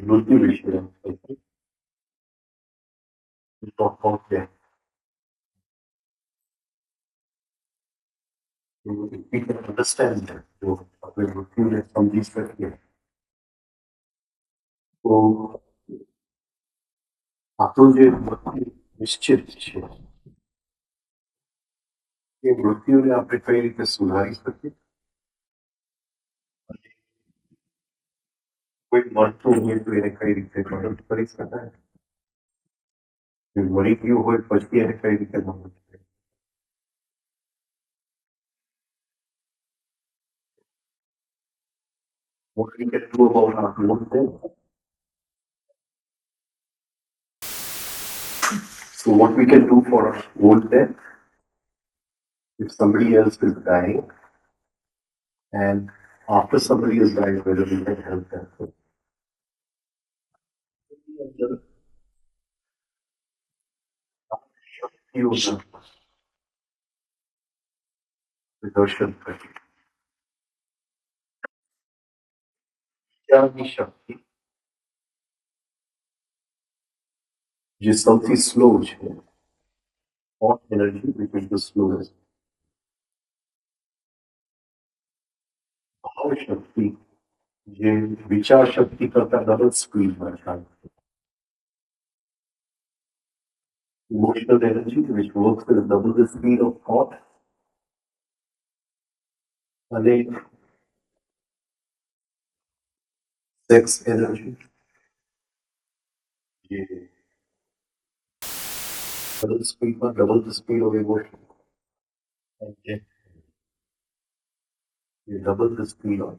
મૃત્યુ વિશે talk about death. If we can understand that, જો આપણે મૃત્યુને સમજી શકીએ તો આપણું જે મૃત્યુ નિશ્ચિત છે એ મૃત્યુને આપણે કઈ રીતે સુધારી શકીએ. કોઈ મરતું હોય તો એને કઈ રીતે મદદ કરી શકાય, મરી ગયું હોય પછી એને કઈ રીતે મદદ કરી. What we can do about our own death. So what we can do for our own death, if somebody else is dying, and after somebody is dying, whether we can help them. દર્શન કરી ત્યાંની શક્તિ જે સૌથી slow છે, hot energy which is the slowest. ભાવ શક્તિ જે વિચાર શક્તિ કરતા ડબલ સ્પીડમાં ચાલે. Emotional energy which works with double the speed of thought. અને sex energy જે double the speed of emotion. And double the speed of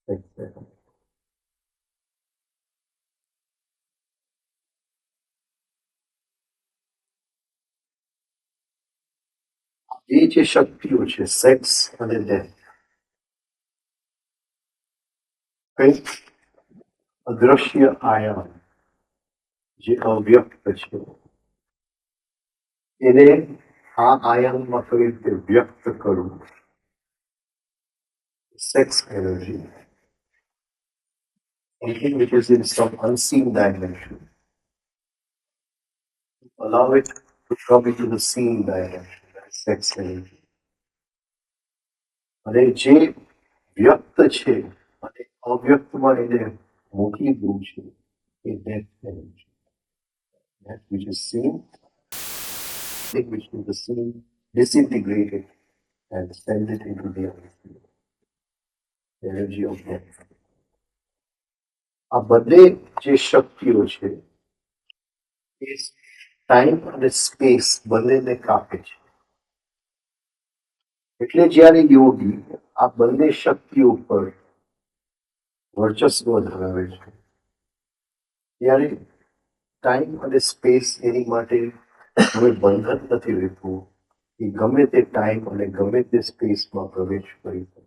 sex energy. એ જે શક્તિઓ છે સેક્સ અને ડેથ કંઈક અદ્રશ્ય આયામ જે અવ્યક્ત છે એને આ આયામમાં કઈ રીતે વ્યક્ત કરવું. Sex energy something which is in some unseen dimension. Allow it to come into the seen dimension. That's sex energy. અને જે વ્યક્ત છે અને અવ્યક્તમાં એને મૂકી દઉં છે એ death energy. That which is seen, which is the seen, disintegrate it and send it into the unseen. Energy of death. આ બંને જે શક્તિઓ છે એ ટાઈમ અને સ્પેસ બંનેને કાપે છે. એટલે જ્યારે યોગી આ બંને શક્તિઓ પર વર્ચસ્વ ધરાવે છે ત્યારે ટાઈમ અને સ્પેસ એની માટે હવે બંધન નથી રહેતું. એ ગમે તે ટાઈમ અને ગમે તે સ્પેસમાં પ્રવેશ કરી શકે.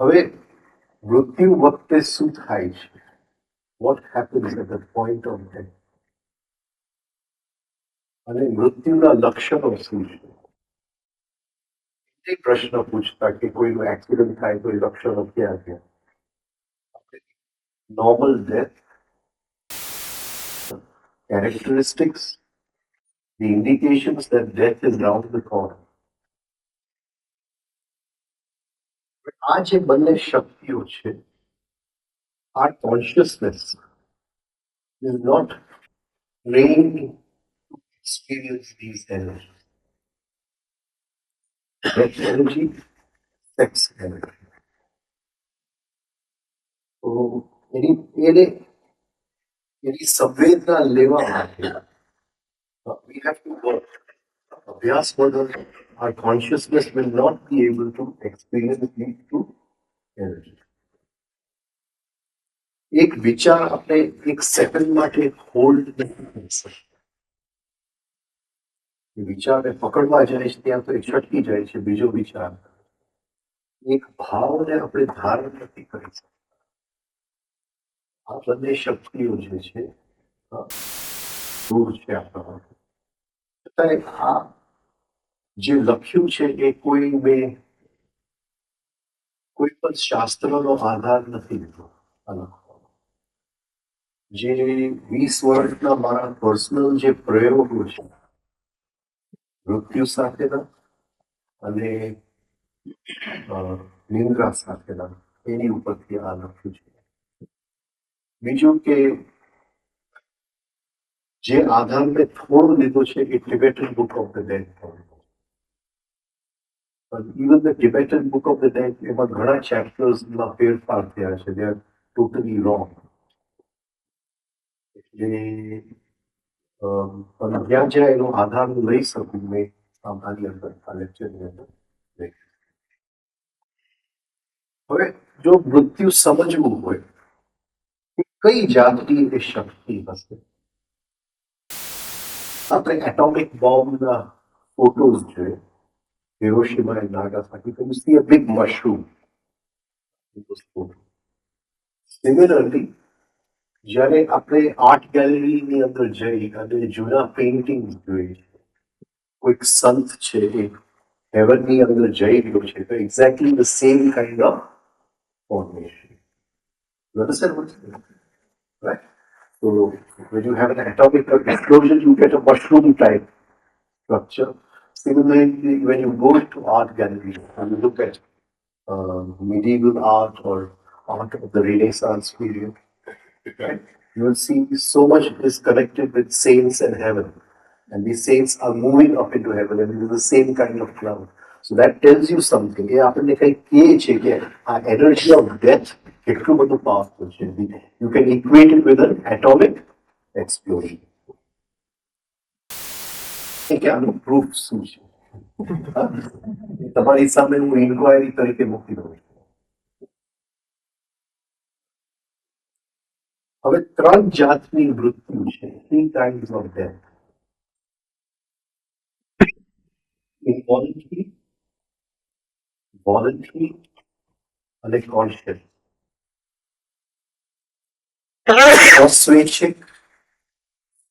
હવે મૃત્યુ વખતે શું થાય છે? What happens at the point of death? અને મૃત્યુના લક્ષણો શું છે? એ પ્રશ્ન પૂછતા કે કોઈનું એક્સિડન્ટ થાય તો એ લક્ષણો ક્યાં ક્યાં? Normal death, characteristics, the indications that death is round the corner. આ જે બંને શક્તિઓ છે, our consciousness is not trained to experience these energies. Death energy, sex energy. તો એની સંવેદના લેવા માટે we have to work. અભ્યાસ વગર our consciousness will not be able to experience these two energies. એક વિચાર આપણે એક સેકન્ડ માટે હોલ્ડ નથી કરી શકતા. વિચારને પકડવા જાય છે ત્યાં તો એ છટકી જાય છે બીજો વિચાર. એક ભાવને આપણે ધારણ નથી કરી શકતા. આ બંને શક્તિઓ જે છે દૂર છે આપણા માટે. છતાંય આ જે લખ્યું છે એ કોઈ પણ શાસ્ત્રનો આધાર નથી લીધો આ લખવાનો. જે 20 વર્ષના મારા પર્સનલ જે પ્રયોગો છે મૃત્યુ સાથેના અને નિંદ્રા સાથેના, એની ઉપરથી આ લખ્યું છે. બીજું કે જે આધાર મેં થોડો લીધો છે એ Tibetan book of the dead. Even the Tibetan book of the dead એમાં ઘણા ચેપ્ટર્સમાં ફેરફાર થયા છે. They are totally wrong. એટલે પણ જ્યાં જ્યાં એનો આધાર હું લઈ શકું મેં આની અંદર આ લેક્ચરની અંદર લઈ. હવે જો મૃત્યુ સમજવું હોય કઈ જાતની એ શક્તિ હશે. આપણે એટોમિક બોમ્બના ફોટોઝ જોઈએ, Hiroshima and Nagasaki, you see a big mushroom in those photos. Similarly, જ્યારે આપણે આર્ટ ગેલેરીની અંદર જઈ અને જૂના પેઇન્ટિંગ જોઈએ, કોઈક સંત છે એ હેવનની અંદર જઈ રહ્યો છે, તો exactly the same kind of formation. You understand what I'm saying? Right? So when you have an atomic explosion, you get a mushroom type structure. Similarly, when you go into art galleries and you look at medieval art or art of the Renaissance period, right, you will see so much is connected with saints and heaven. And these saints are moving up into heaven and it is the same kind of cloud. So that tells you something. Energy of death, powerful. You can equate it with an atomic explosion. Proof તમારી સામે હું inquiry તરીકે મૂકી દઉં. હવે 3 જાતની મૃત્યુ છે. 3 kinds of death. Involuntary, voluntary અને conscious. અસ્વૈચ્છિક,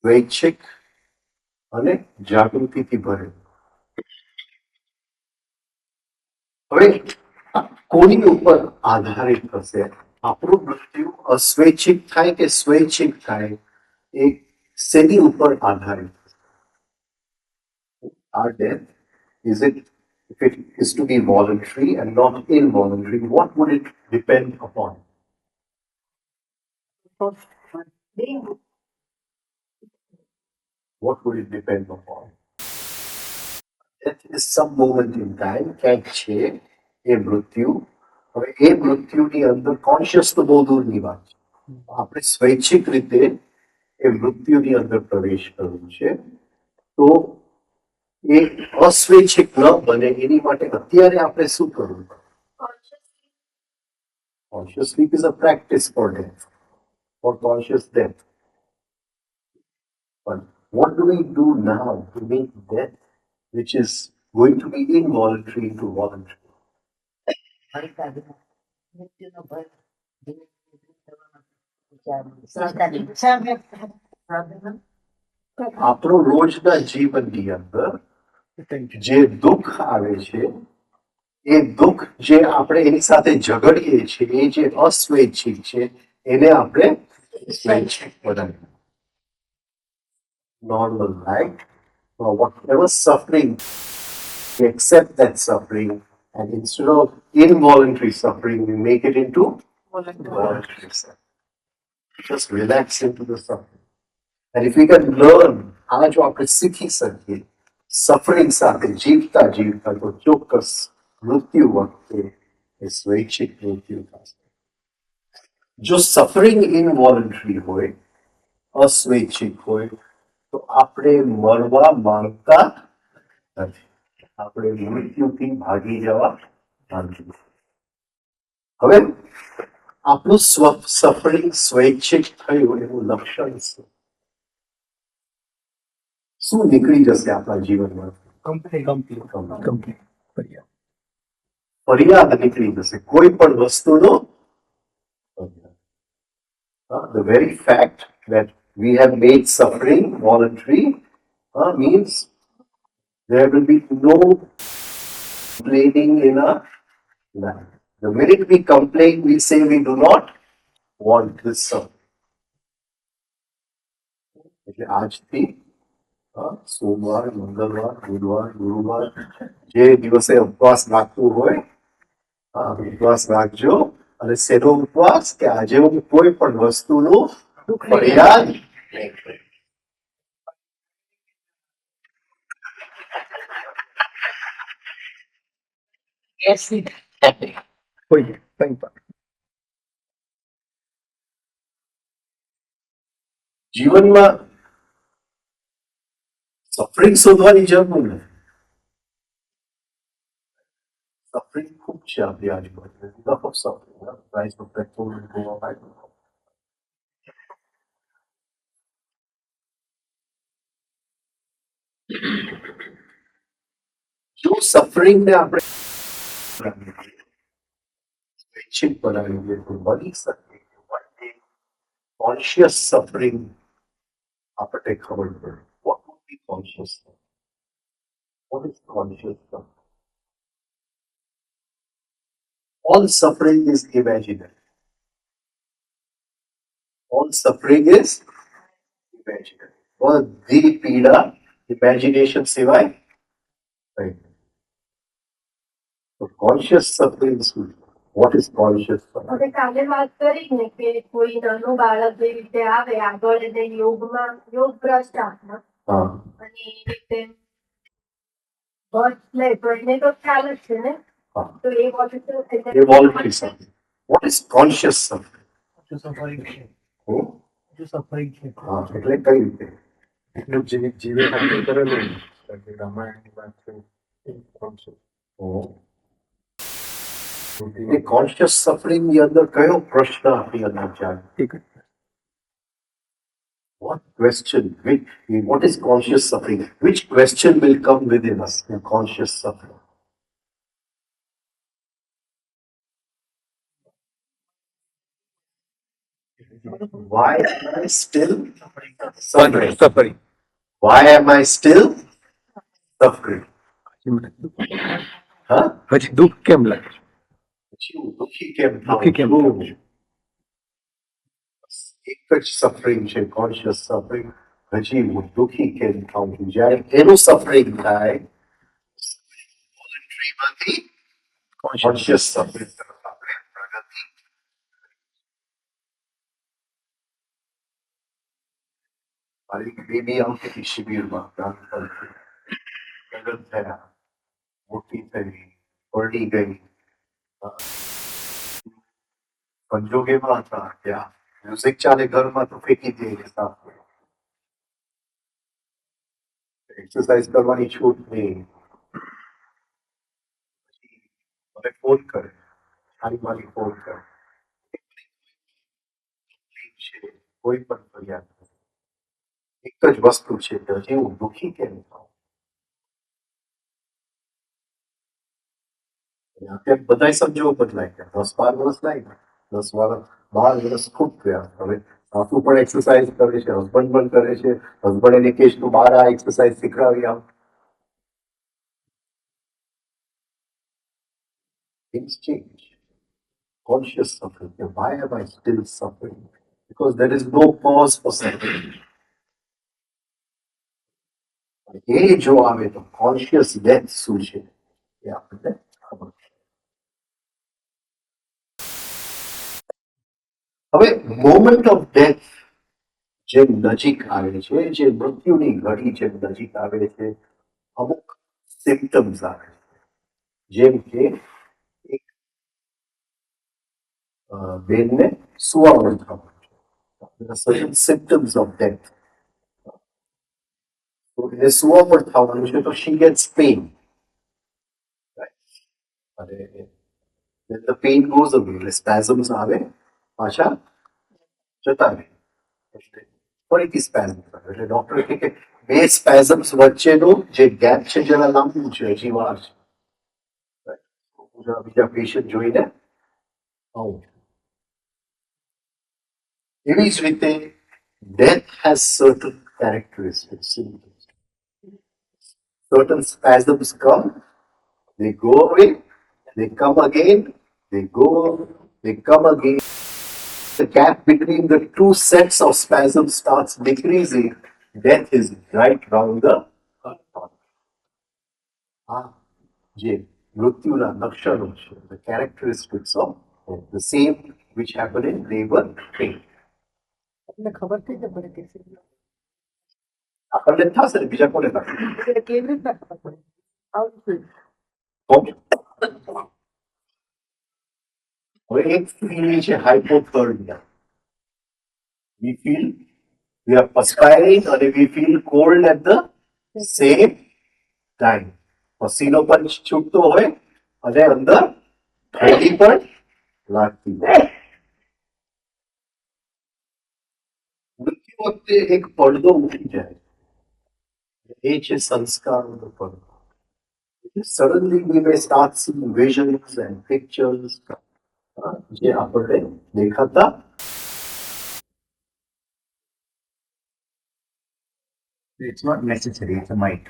સ્વૈચ્છિક અને જાગૃતિથી ભરેલું. હવે કોની ઉપર આધારિત હશે? આપણું મૃત્યુ અસ્વૈચ્છિક થાય કે સ્વૈચ્છિક થાય, એ શેની ઉપર આધારિત? Our death, is it, if it is to be voluntary and not involuntary, what would it depend upon? What would it depend upon? Death is some moment in time, ક્યાંક છે એ મૃત્યુ. હવે એ મૃત્યુની અંદર કોન્શિયસ તો બહુ દૂરની વાત છે. આપણે સ્વૈચ્છિક રીતે એ મૃત્યુની અંદર પ્રવેશ કરવું છે, તો એ અસ્વૈચ્છિક ન બને એની માટે અત્યારે આપણે શું કરવું? Conscious sleep is a practice for death, for conscious death. But what do we do now to make death, which is going to be involuntary, into voluntary? આપણો રોજના જીવનની અંદર જે દુઃખ આવે છે, એ દુઃખ જે આપણે એની સાથે ઝઘડીએ છીએ, એ જે અસ્વૈચ્છિક છે, એને આપણે સ્વૈચ્છિક બનાવીએ. Normal, right? For whatever suffering, we accept that suffering, and instead of involuntary suffering, we make it into voluntary suffering. Just relax into the suffering. And if we can learn, આ જો આપણે શીખી શકીએ સફરિંગ સાથે જીવતા જીવતા, તો ચોક્કસ મૃત્યુ વખતે એ સ્વૈચ્છિક મૃત્યુ થશે. જો સફરિંગ ઇનવોલન્ટરી હોય, અસ્વૈચ્છિક હોય, તો આપણે મરવા માંગતા નથી, આપણે મૃત્યુથી ભાગી જવા માંગીએ. હવે આપણું સફરિંગ સ્વૈચ્છિક થયું એનું લક્ષણ શું? શું નીકળી જશે આપણા જીવનમાં? ફરિયાદ નીકળી જશે કોઈ પણ વસ્તુનો. The very fact that we have made suffering voluntary, means there will be no complaining in our life. The minute we complain, we say we do not want this suffering. એટલે આજથી સોમવાર, મંગળવાર, બુધવાર, ગુરુવાર જે દિવસે ઉપવાસ રાખવું હોય, ઉપવાસ રાખજો. અને શેનો ઉપવાસ? કે આજે હું કોઈ પણ વસ્તુનું ફરિયાદ નહીં કરું. જીવનમાં સફરિંગ શોધવાની જરૂર નથી. સફરિંગ ખૂબ છે આપણી આજુબાજુ. Enough of suffering. Price of petrol will go up. I don't know. જો સફરિંગને આપણે સ્વૈચ્છિક બનાવીએ તો બની શકે કે કોન્શિયસ સફરિંગ આપણને ખબર પડે. What would be conscious? What is conscious suffering? All suffering is imaginary. All suffering is imaginary. બધી પીડા imagination સિવાય નહીં. So conscious suffering is what is conscious suffering? હવે કાલે વાત કરી ને કે કોઈ નાનું બાળક જે રીતે આવે આગળ એને યોગ ભ્રષ્ટ આત્મા અને એ રીતે બસ લે તો એને તો ખ્યાલ જ છે ને. તો એ voluntary suffering. What is conscious suffering? Suffering છે એટલે કઈ રીતે? એટલું જીવે હાથે કરેલું રામાયણની વાત છે કોન્શિયસ સફરિંગ ની અંદર કયો પ્રશ્ન આપણી અંદર જાય? What question? What is conscious suffering? Which question will come within us in conscious suffering? Why am I still suffering? Why am I still suffering? પછી દુઃખ કેમ લાગે? પછી હું દુઃખી કેમ દુઃખી કેમ થાઉં થાઉં? છું? એક જ સફરિંગ છે, કોન્શિયસ સફરિંગ. હજી હું દુઃખી કેમ થાઉં છું? જ્યારે એનું સફરિંગ થાય વોલન્ટરીમાંથી કોન્શિયસ સફરિંગ તરફ આપણે પ્રગતિ. મારી બેબી આવતી હતી શિબિરમાં, લગ્ન થયા, મોટી થઈ, પરણી ગઈ. સંજોગેમાં હતા ત્યાં મ્યુઝિક ચાલે ઘરમાં તો ફેંકી દે સાફ. એક્સરસાઇઝ કરવાની છૂટ નહીં. મને ફોન કરે, મારી ફોન કરે, કોઈ પણ ફરિયાદ નથી. એક જ વસ્તુ છે કે હજી હું દુઃખી કેમ થાઉં? અત્યારે બધા સંજોગો બદલાય ગયા. 10-12 વર્ષ લાગ્યા. 10-12 વર્ષ ખૂબ થયા. હવે સાસુ પણ એક્સરસાઇઝ કરે છે, હસબન્ડ પણ કરે છે. હસબન્ડ એને કહે છે તું બહાર આ એક્સરસાઇઝ શીખડાવી આવ. Things change. Conscious suffering. Why am I still suffering? Because there is no cause for suffering. એ જો આવે તો કોન્શિયસ ડેથ શું છે એ આપણને ખબર છે. હવે મોમેન્ટ ઓફ ડેથ જેમ નજીક આવે છે, જે મૃત્યુની ઘડી જેમ નજીક આવે છે, અમુક સિમ્પટમ્સ આવે છે. જેમ કે એક બેનને સુવાવડ થવાનું છે. Certain symptoms of death. એને સુવાવડ થવાનું છે તો શી ગેટ્સ પેઇન. અને the pain goes away. એટલે સ્પેઝમ્સ આવે, પાછા જતા રહે. ફરીથી સ્પેઝમ આવે. એટલે ડોક્ટર કહે કે બે સ્પેઝમ્સ વચ્ચેનું જે ગેપ છે જરા લાંબુ છે, હજી વાર છે. બીજા પેશન્ટ જોઈને આવું. એવી જ રીતે death has certain characteristics, symptoms. Certain spasms come, they go away, they come again, they go, they come again. The gap between the two sets of spasms starts decreasing. Death is right round the corner. Ah, જે મૃત્યુના લક્ષણો છે, the characteristics of death, the same which happen in labor pain. તમને ખબર થઈ કે પડે કે આપણને થશે ને બીજા કોને થશે? એટલે કેવી રીતના ખબર પડે આવું છે હવે એક ફીલિંગ છે હાઇપોથર્મિયા. We feel we are perspiring and we feel cold at the same time. પસીનો પણ છૂટતો હોય અને અંદર ઠંડી પણ લાગતી હોય. મૃત્યુ વખતે એક પડદો ઉઠી જાય, એ છે સંસ્કારનો પડદો. Suddenly we may start seeing visions and pictures જે આપણને દેખાતા. It's not necessary, it's a might.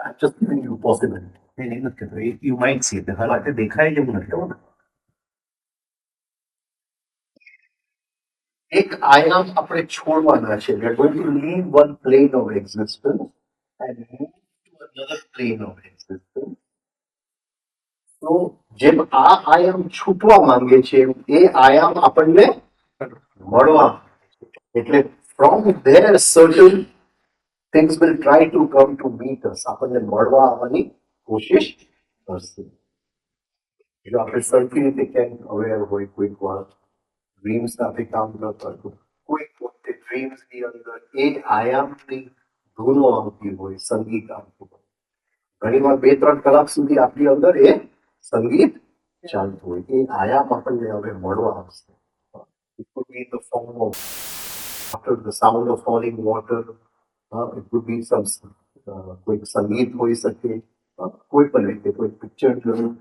I'm just giving you possibility. नहीं नहीं मत करो, you might see it. हर बात देखा है जब मतलब એક આયામ આપણે છોડવાના છે. We are going to leave one plane of existence and move to another plane of existence. તો જેમ આ આયામ છૂટવા માંગે છે એ આયામ આપણને મળવા માંગે છે. એટલે from there certain things will try to come to meet us. આપણને મળવા આવવાની કોશિશ કરશે. જો આપણે સરખી રીતે ક્યાંક અવેર હોય, કોઈક વાર ડ્રીમ્સ સાથે કામ કરતા હોય, કોઈક વખતે ડ્રીમ્સ ની અંદર એ આયામની ધૂનો આવતી હોય, સંગીત આવતું હોય. ઘણી વાર 2-3 કલાક સુધી આપણી અંદર એ સંગીત ચાલતું હોય. એ આયામ આપણને હવે મળવા આવશે. It could be in the form of after the sound of falling water. It could be some કોઈક સંગીત હોઈ શકે, કોઈ પણ રીતે કોઈ પિક્ચર જોયું.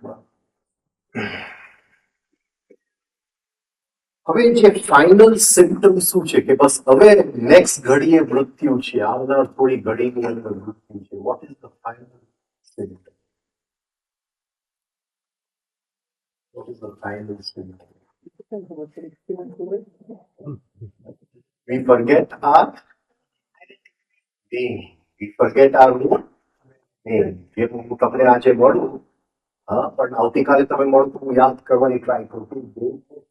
હવે જે ફાઇનલ સિમ્પટમ શું છે કે બસ હવે નેક્સ્ટ ઘડીએ મૃત્યુ છે, આવનાર થોડી ઘડીની અંદર મૃત્યુ છે. What is the final symptom? What is the final symptom? We forget our name. We forget our name. જે હું તમને આજે મળું, પણ આવતીકાલે તમે મળો તો હું યાદ કરવાની ટ્રાય કરું.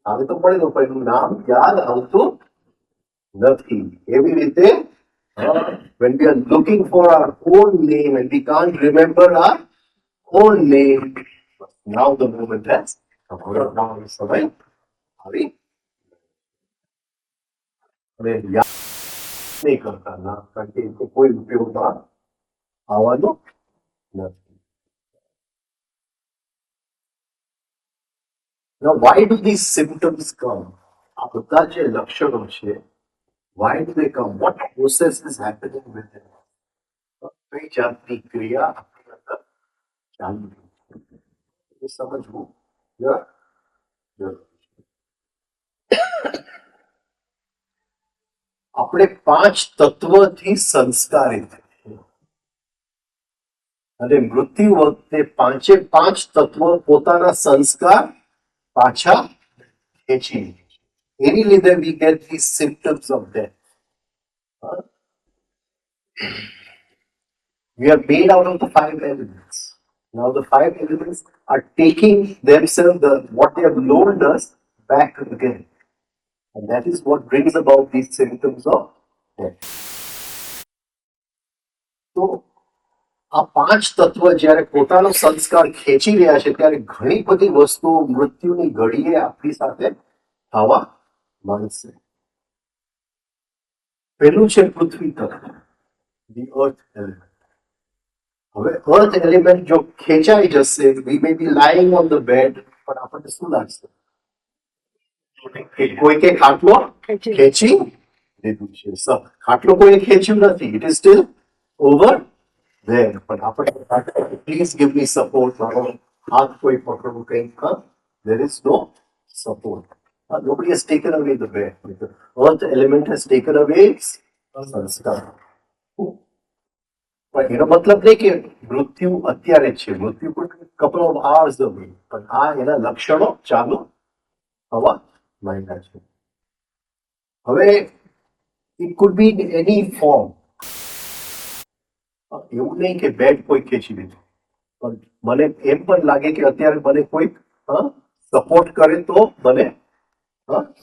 હવે તો મળેલું પણ એનું નામ યાદ આવતું નથી. એવી રીતે when we are looking for our own name and we can't remember our own name, now the moment has come. સમય આવી હવે યાદ નહીં કરતા ના, કારણ કે એ કોઈ ઉપયોગમાં આવવાનો નથી. Now, why do these symptoms come? આ બધા જે લક્ષણો છે, why do they come? What process is happening with them? કઈ જાતની ક્રિયા આપણી અંદર ચાલી રહી છે, એ સમજવું જરૂરી છે. આપણે 5 તત્વથી સંસ્કારિત છીએ અને મૃત્યુ વખતે 5 તત્વ પોતાના સંસ્કાર પાછા ખેંચી લે છે. એની લીધે we get these symptoms of death. We are made out of the 5 elements. Now the 5 elements are taking themselves, what they have loaned us, back again. And that is what brings about these symptoms of death. So, આ 5 તત્વ જ્યારે પોતાનો સંસ્કાર ખેંચી રહ્યા છે ત્યારે ઘણી બધી વસ્તુઓ મૃત્યુની ઘડીએ આપણી સાથે થવા માંડશે. પહેલું છે પૃથ્વી તત્વ, the earth element. હવે earth element જો ખેંચાઈ જશે, we may be lying on the bed, પણ આપણને શું લાગશે કે કોઈકે ખાટલો ખેંચી લીધું છે. ખાટલો કોઈ ખેંચ્યું નથી. It is still over there. But please give me support. હાથ કોઈ પકડવું કંઈક, there is no support. Nobody has taken away the breath. The earth element has taken away its સંસ્કાર. પણ એનો મતલબ નહીં કે મૃત્યુ અત્યારે જ છે. મૃત્યુ પણ couple of hours away. પણ આ એના લક્ષણો ચાલુ થવા માંડ્યા છે. હવે it could be in any form. એવું નહીં કે બેડ કોઈ ખેંચી લીધું, પણ મને એમ પણ લાગે કે અત્યારે મને કોઈ સપોર્ટ કરે તો મને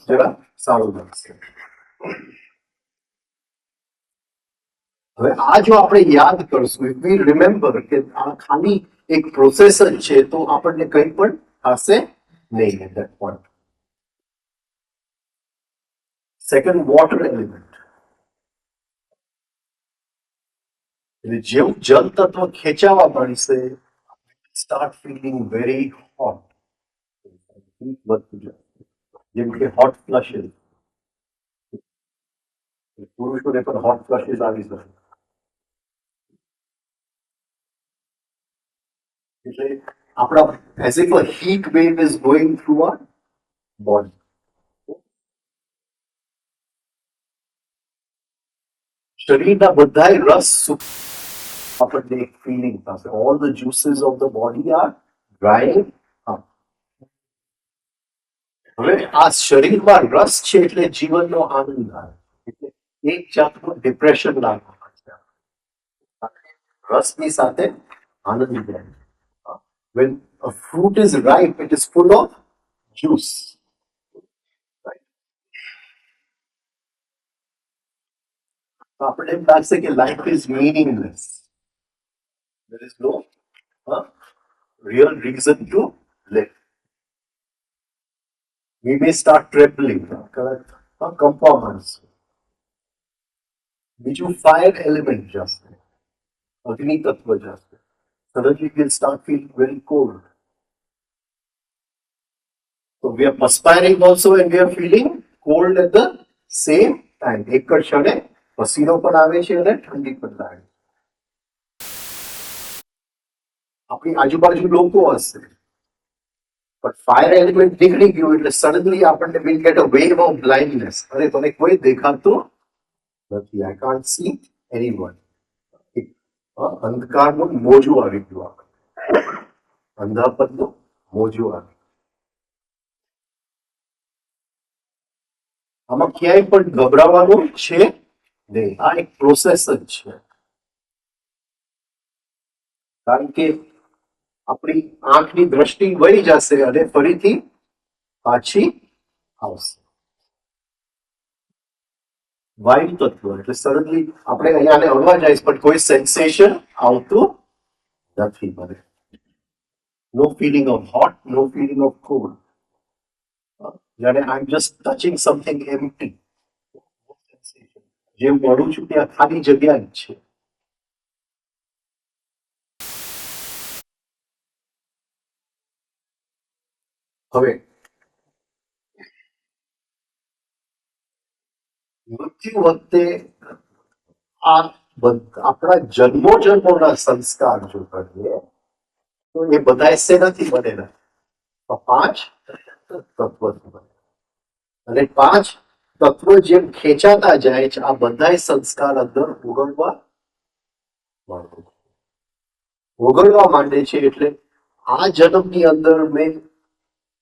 જરા સારું લાગશે. હવે આ જો આપણે યાદ કરશું, ઇફ વી રિમેમ્બર કે આ ખાલી એક પ્રોસેસ જ છે, તો આપણને કંઈ પણ થશે નહીં at that point. Second, water element. એટલે જેવું જલ તત્વ ખેંચાવા મળશે, સ્ટાર્ટ ફીલિંગ વેરી હોટ. જેમ કે હોટ ફ્લશેસ, પુરુષોને પણ હોટ ફ્લશેસ આવી શકે. એટલે આપણા as if a heat wave is going through our body. શરીરના બધાય રસ આપણને એક ફીલિંગ થશે. All the juices of the body are drying up. હવે આ શરીરમાં રસ છે એટલે જીવનનો આનંદ આવે. એટલે એક જાતનું ડિપ્રેશન લાગવા છે. રસની સાથે આનંદ જાય. When a fruit is ripe, it is full of juice. Right? આપણને એમ લાગશે કે life is meaningless. There is no real reason to live. We may start trembling, કંપવા માંડશે. બીજું ફાયર એલિમેન્ટ જશે, અગ્નિ તત્વ જશે. Suddenly we'll start feeling very cold. So we are perspiring also and we are feeling cold at the same time. એક જ ક્ષણે પસીનો પણ આવે છે અને ઠંડી પણ લાગે. આપણી આજુબાજુ લોકો હશે, પણ ફાયર એલિમેન્ટ નીકળી ગયું એટલે સડનલી આપણને will get a wave of blindness. અરે મને કોઈ દેખાતું નથી. I can't see anyone. અંધકારનું મોજું આવી ગયું. આપણે અંધાપતનું મોજું આવી. આમાં ક્યાંય પણ ગભરાવાનું છે નહીં. આ એક પ્રોસેસ જ છે. કારણ કે આપણી આંખની દ્રષ્ટિ વળી જશે અને ફરીથી પાછી આવશે. વાયુ તત્વ એટલે સડનલી આપણે અહીંયા હળવા જાય પણ કોઈ સેન્સેશન આવતું નથી. મને no feeling of hot, no feeling of cold. જ્યારે I am just touching something empty. જેમ મળું છું ત્યાં ખાલી જગ્યા જ છે. હવે મૃત્યુ વખતે આપણા જન્મોના સંસ્કાર જો કરીએ તો એ બધા શેનાથી બનેલા? 5 તત્વથી બને. અને 5 તત્વો જેમ ખેંચાતા જાય છે, આ બધા સંસ્કાર અંદર ઓગળવા માંડે છે. એટલે આ જન્મની અંદર મેં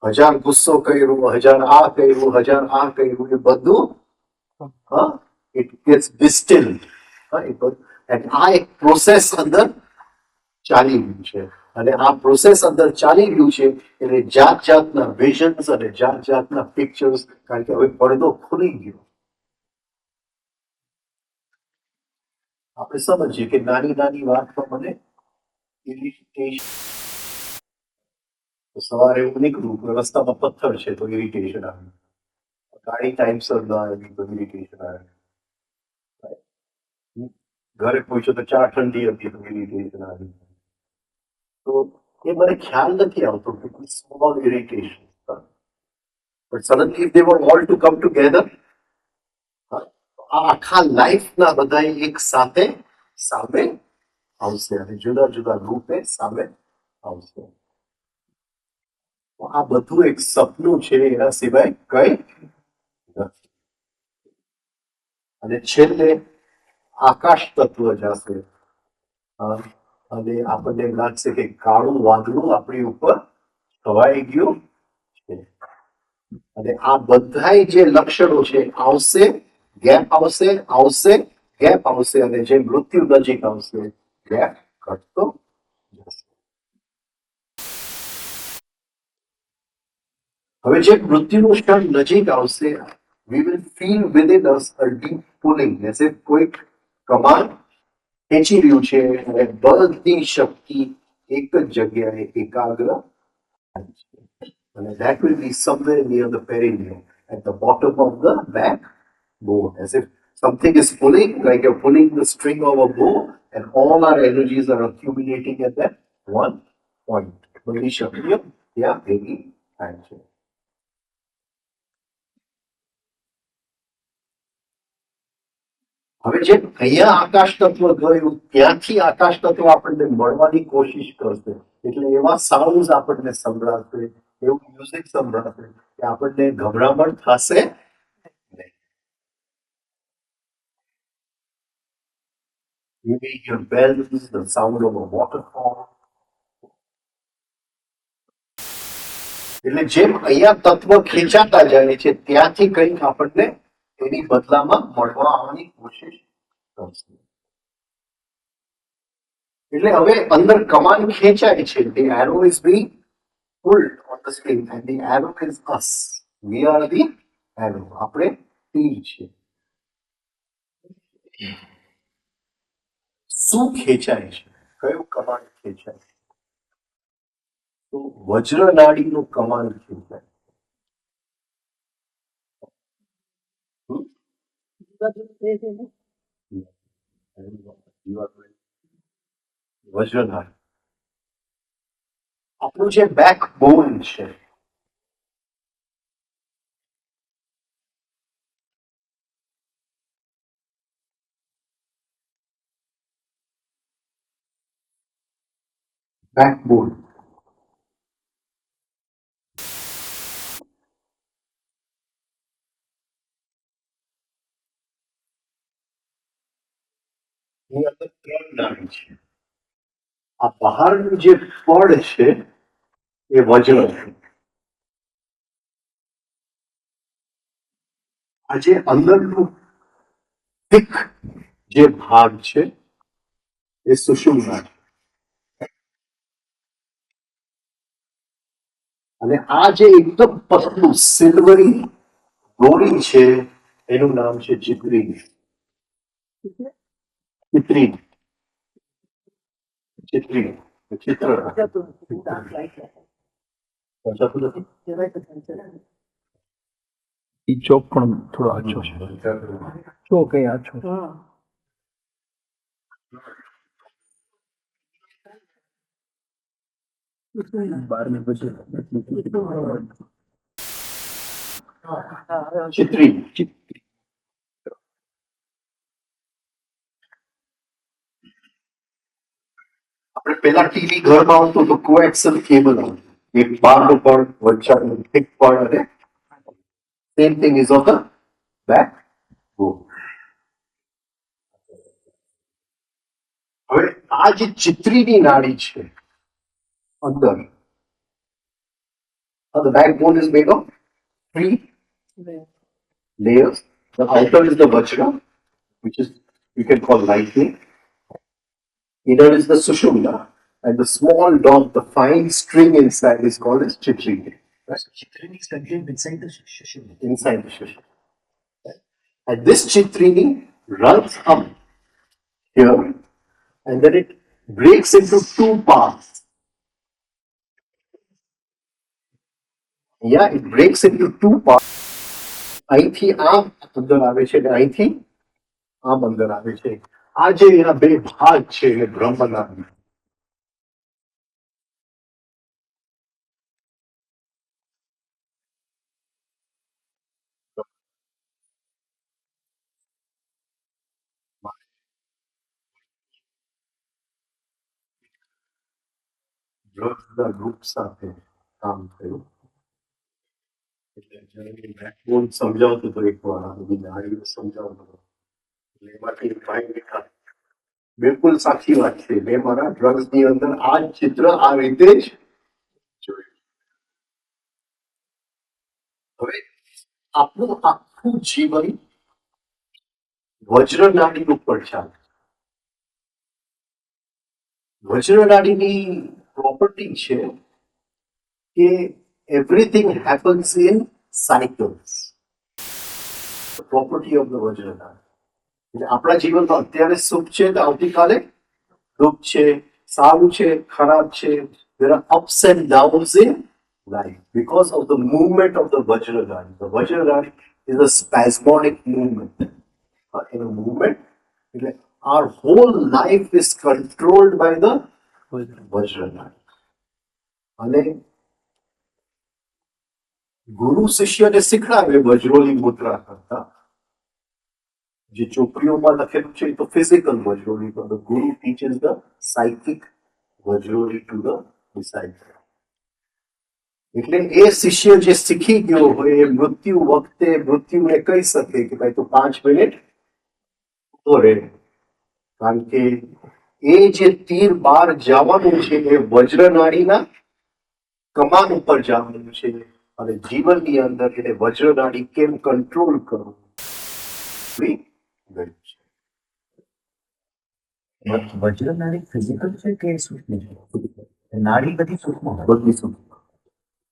1000 ગુસ્સો કર્યો, 1000 આ કર્યું, 1000 આ કર્યું, એ બધું it gets distilled. And આ એક પ્રોસેસ અંદર ચાલી રહ્યું છે. અને આ પ્રોસેસ અંદર ચાલી રહ્યું છે એટલે જાત જાતના વિઝન્સ અને જાત જાતના પિક્ચર્સ. કારણ કે હવે પડદો ખુલી ગયો. આપણે સમજીએ કે નાની નાની વાતમાં મને ઇરિટેશન. સવારે હું નીકળું, રસ્તામાં પથ્થર છે તો ઇરિટેશન આવે. ગાડી ટાઈમસર ના આવી તો ઇરિટેશન આવે. ઘરે પહોંચ્યો તો ચા ઠંડી હતી તો ઇરિટેશન આવી. તો એ મને ખ્યાલ નથી આવતો કે small irritation. But suddenly if they were all to come together, આ આખા લાઈફના બધા એક સાથે સામે આવશે અને જુદા જુદા રૂપે સામે આવશે. આ બધું એક સપનું છે, એના સિવાય કઈ નથી. અને છેલ્લે આકાશ તત્વ જશે અને આપણને લાગશે કે કાળું વાદળું આપણી ઉપર છવાઈ ગયું છે. અને આ બધાય જે લક્ષણો છે આવશે, ગેપ આવશે, આવશે, ગેપ આવશે, અને જે મૃત્યુ નજીક આવશે ગેપ ઘટતો જશે. હવે જે મૃત્યુનું ક્ષણ નજીક આવશે, we will feel within us a deep pulling, as if કોઈક કમાન ખેંચી રહ્યું છે અને બધી શક્તિ એક જ જગ્યાએ એકાગ્ર થાય છે. And that will be somewhere near the perineum, at the bottom of the backbone, as if something is pulling, like you're pulling the string of a bow, and all our energies are accumulating at that one point. બધી શક્તિઓ ત્યાં ભેગી થાય છે. હવે જે અહીંયા આકાશ તત્વ ગયું ત્યાંથી આકાશ તત્વ આપણને મળવાની કોશિશ કરશે, એટલે એવા સાઉન્ડ આપણને સંભળાશે, એવું મ્યુઝિક સંભળાશે કે આપણને ગભરામણ થશે નહીં. You may hear bells, the sound of a waterfall. એટલે જેમ અહીંયા તત્વ ખેંચાતા જાય છે ત્યાંથી કંઈક આપણને એની બદલામાં મળવા આવવાની કોશિશ કરશે. એટલે હવે અંદર કમાન ખેંચાય છે. The arrow is being pulled on the string and the arrow is us. We are the arrow. આપણે તીર છે. શું ખેંચાય છે? કયું કમાન ખેંચાય છે? તો વજ્ર નાડીનું કમાન ખેંચાય. વજ્ર નાડી આપણું જે બેકબોન છે, બેકબોન, એની અંદર ત્રણ નાડી છે. આ બહારનું જે પડ છે એ વજ્ર છે. આ જે અંદરનું thick જે ભાગ છે એ સુષુમ્ના છે. અને આ જે એકદમ પતલું સિલ્વરી દોરી છે એનું નામ છે ચિત્રી. ચિત્રી ચિત્રી ચિત્ર સમજાતું નથી? ઈ ચોક પણ થોડો આછો છે. ચોક એ આછો છે. બારમી પછી ચિત્રી આપણે પેલા ટીવી ઘરમાં આવતું તો કોએક્સલ કેબલ આવતું, એક બહારનું પણ વચ્ચાનું thick પણ, અને same thing is on the back bone. હવે આ જે ચિત્રીની નાડી છે અંદર, the backbone is made of three layers. The outer is the vajra, which is you can call lightning. Inner is the sushumna, and the small dot, the fine string inside, is called as chitri. Right? Chitrini is contained inside the Shushumna. Inside the sushumna. And this chitrini runs up here, and then it breaks into two parts. Yeah, it breaks into two parts. અહીંથી આમ અંદર આવે છે અને અહીંથી આમ અંદર આવે છે. આ જે એના બે ભાગ છે એને બ્રહ્મના ગ્રુપ સાથે કામ થયું. એટલે જ્યારે બેકબોન સમજાવતું હતું એકવાર આ બધી નાડીઓ સમજાવતો હતો એટલે એમાંથી ફાઇન બેઠા બિલકુલ સાચી વાત છે. મેં મારા ડ્રગ્સ ની અંદર આ જ ચિત્ર આ રીતે જ જોયું. હવે આપણું આખું જીવન વજ્ર નાડી ઉપર ચાલે. વજ્ર નાડીની પ્રોપર્ટી છે કે everything happens in cycles. Property of the vajra nadi. એટલે આપણા જીવનમાં અત્યારે સુખ છે તો આવતીકાલે દુઃખ છે, સારું છે, ખરાબ છે. There are ups and downs in life because of the movement of the Vajragani. The Vajragani is a spasmodic movement. In a movement, એટલે our whole life is controlled by the Vajragani. અને ગુરુ શિષ્યને શીખડાવે વજ્રોની મુદ્રા કરતા. જે ચોપડીઓમાં લખેલું છે એ તો physical vajroli, but the guru teaches the psychic vajroli to the disciple. એટલે એ શિષ્ય જે શીખી ગયો હોય એ મૃત્યુ વખતે મૃત્યુને કહી શકે કે ભાઈ તું 5 મિનિટ ઉભો રહે, કારણ કે એ જે તીર બહાર જવાનું છે એ વજ્ર નાડીના કમાન ઉપર જવાનું છે. અને જીવનની અંદર એને વજ્ર નાડી કેમ કંટ્રોલ કરવું વજ્ર નાડી ફિઝિકલ છે કે સૂક્ષ્મ છે? નાડી બધી સૂક્ષ્મ હોય. બધી સૂક્ષ્મ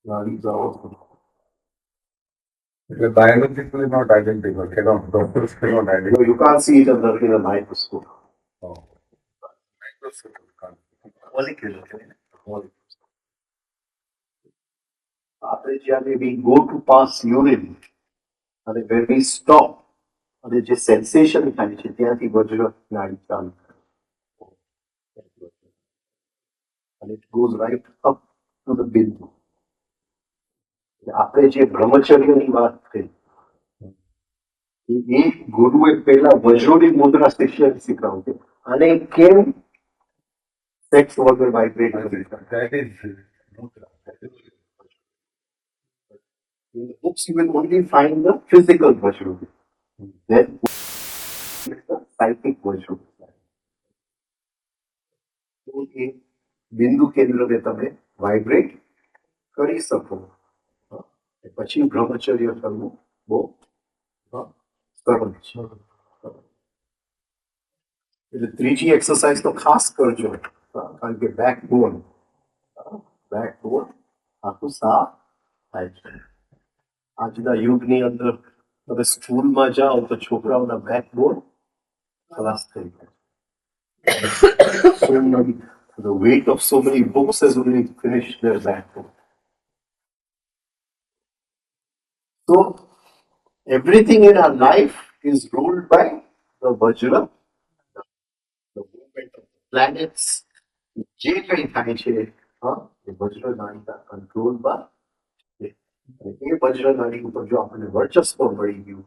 નાડી જાઓ. એટલે biologically not identical. Doctors cannot identify. You can't see it under in a microscope. Microscope can't. Molecule છે ને? આપણે જ્યારે we go to pass urine અને when we stop અને જે સેન્સેશન થાય છે ત્યાંથી વજ્ર નાડી ચાલુ થાય. And it goes right up to the બિંદુ. આપણે જે બ્રહ્મચર્યની વાત કરી એ ગુરુએ પહેલા વજ્રોની મુદ્રા શિષ્યને શીખવાડી અને કેમ સેક્સ વગર વાઇબ્રેટ કરી શકાય. That is mudra. In the books, you will only find the physical Vajrudhi. Then, the psychic Vajrudhi. તો એ બિંદુ કેન્દ્રને તમે વાઇબ્રેટ કરી શકો. પછી બ્રહ્મચર્ય કરવું બહુ સરળ છે. એટલે ત્રીજી એક્સરસાઇઝ તો ખાસ કરજો, કારણ કે બેકબોન આખું સાફ થાય છે. આજના યુગની અંદર તમે સ્કૂલમાં જાઓ તો છોકરાઓના બેકબોન ખલાસ થઈ ગયા. The weight of so many books has only finished their backbone. So everything in our life is ruled by the Vajra, the movement of the planets. જે કંઈ થાય છે એ વજ્ર નાડીના કંટ્રોલમાં. એ વજ્ર નાડી ઉપર જો આપણને વર્ચસ્વ મળી ગયું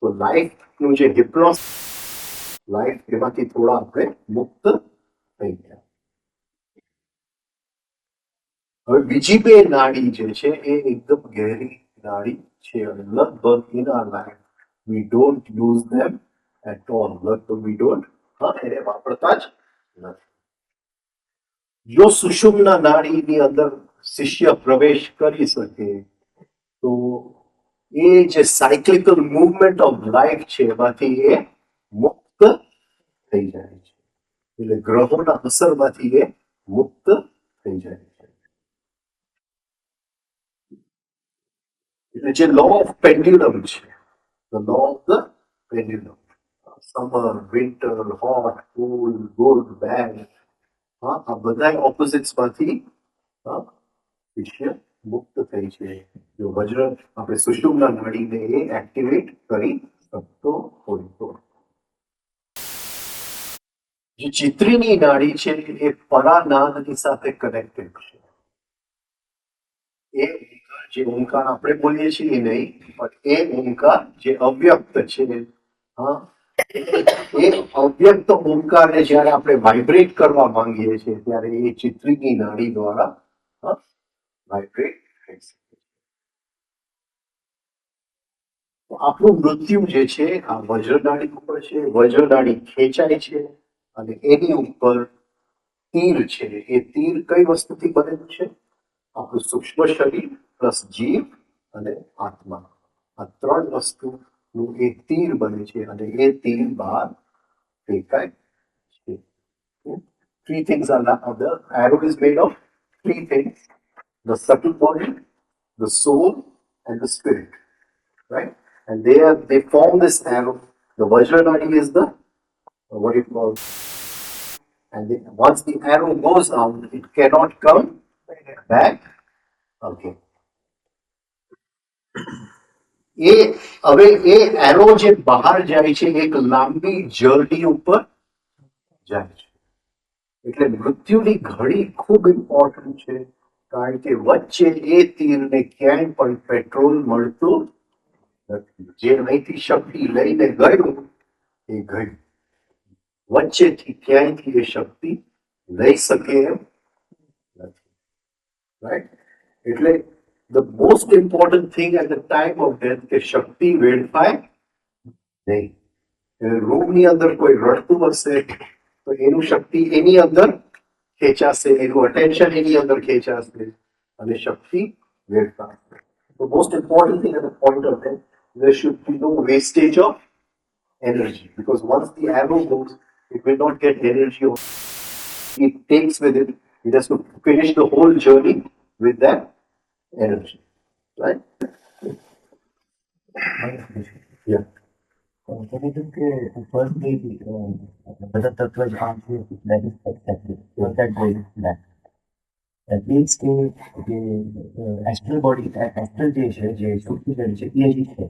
તો લાઈફનું જે હિપ્નોસ લાઈફ એમાંથી થોડા આપણે મુક્ત થઈ ગયા. હવે બીજી બે નાડી જે છે એ એકદમ ગહેરી નાડી છે અને લગભગ in our life we don't use them at all. લગભગ વી ડોન્ટ એને વાપરતા જ નથી. જો સુષુમ્ના નાડીની અંદર શિષ્ય પ્રવેશ કરી શકે તો એ જે સાયક્લિકલ મુવમેન્ટ ઓફ લાઈફ છે એમાંથી એ મુક્ત થઈ જાય છે. એટલે ગ્રહોના અસરમાંથી એ મુક્ત થઈ જાય છે. એટલે જે લો ઓફ પેન્ડ્યુલમ છે, the law of the pendulum, summer, winter, hot, cold, good, bad, આ બધા ઓપોઝિટ્સ માંથી શિષ્ય મુક્ત થઈ છે. જો વજ્ર આપણે સુષુમ્ના નાડીને એ એક્ટિવેટ કરી શકતો હોય તો. જે ચિત્રીની નાડી છે એ પરાનાદની સાથે કનેક્ટેડ છે. એ ઓંકાર જે ઓંકાર આપણે બોલીએ છીએ નહીં, પણ એ ઓંકાર જે અવ્યક્ત છે, એ અવ્યક્ત ઓંકારને જ્યારે આપણે વાઇબ્રેટ કરવા માંગીએ છીએ ત્યારે એ ચિત્રીની નાડી દ્વારા વાઇબ્રેટ થઈ શકે છે. તો આપણું મૃત્યુ જે છે આ વજ્રનાળી ઉપર છે. વજ્રનાળી ખેંચાય છે અને એની ઉપર તીર છે. એ તીર કઈ વસ્તુથી બનેલું છે? આપણું સૂક્ષ્મ શરીર પ્લસ જીવ અને આત્મા, આ ત્રણ વસ્તુનું એ તીર બને છે અને એ તીર બહાર ફેંકાય છે. Three things are the arrow is made of three things: the subtle body, the soul, and the spirit. Right? And they form this arrow. The Vajranadi is the what you call, and once the arrow goes out, it cannot come back. Okay. એ હવે એ arrow જે બહાર જાય છે એક લાંબી journey ઉપર જાય છે. એટલે મૃત્યુની ઘડી ખૂબ ઇમ્પોર્ટન્ટ છે, કારણ કે વચ્ચે એ તીરને ક્યાંય પણ પેટ્રોલ મળતું નથી. જે અહીંથી શક્તિ લઈને ગયું એ ગયું, વચ્ચેથી ક્યાંયથી એ શક્તિ લઈ શકે એમ નથી. રાઈટ? એટલે the most important thing at the time of death કે શક્તિ વેડફાય નહીં. રૂમની અંદર કોઈ રડતું હશે તો એનું શક્તિ એની અંદર ખેંચાશે, એનું અટેન્શન એની અંદર ખેંચાશે અને શક્તિ વેડફાશે. The most important thing at the point of death, there should be no wastage of energy, because once the arrow goes, it will not get energy. It takes with it, it has to finish the whole journey with that energy. Right? Yeah. તમે કીધું કે ઉપરથી બધા તત્વ જ આમ છે, that is accepted. So that goes back. That means કે જે astral body, astral જે છે, જે સૂક્ષ્મ શરીર છે, એ જ છે.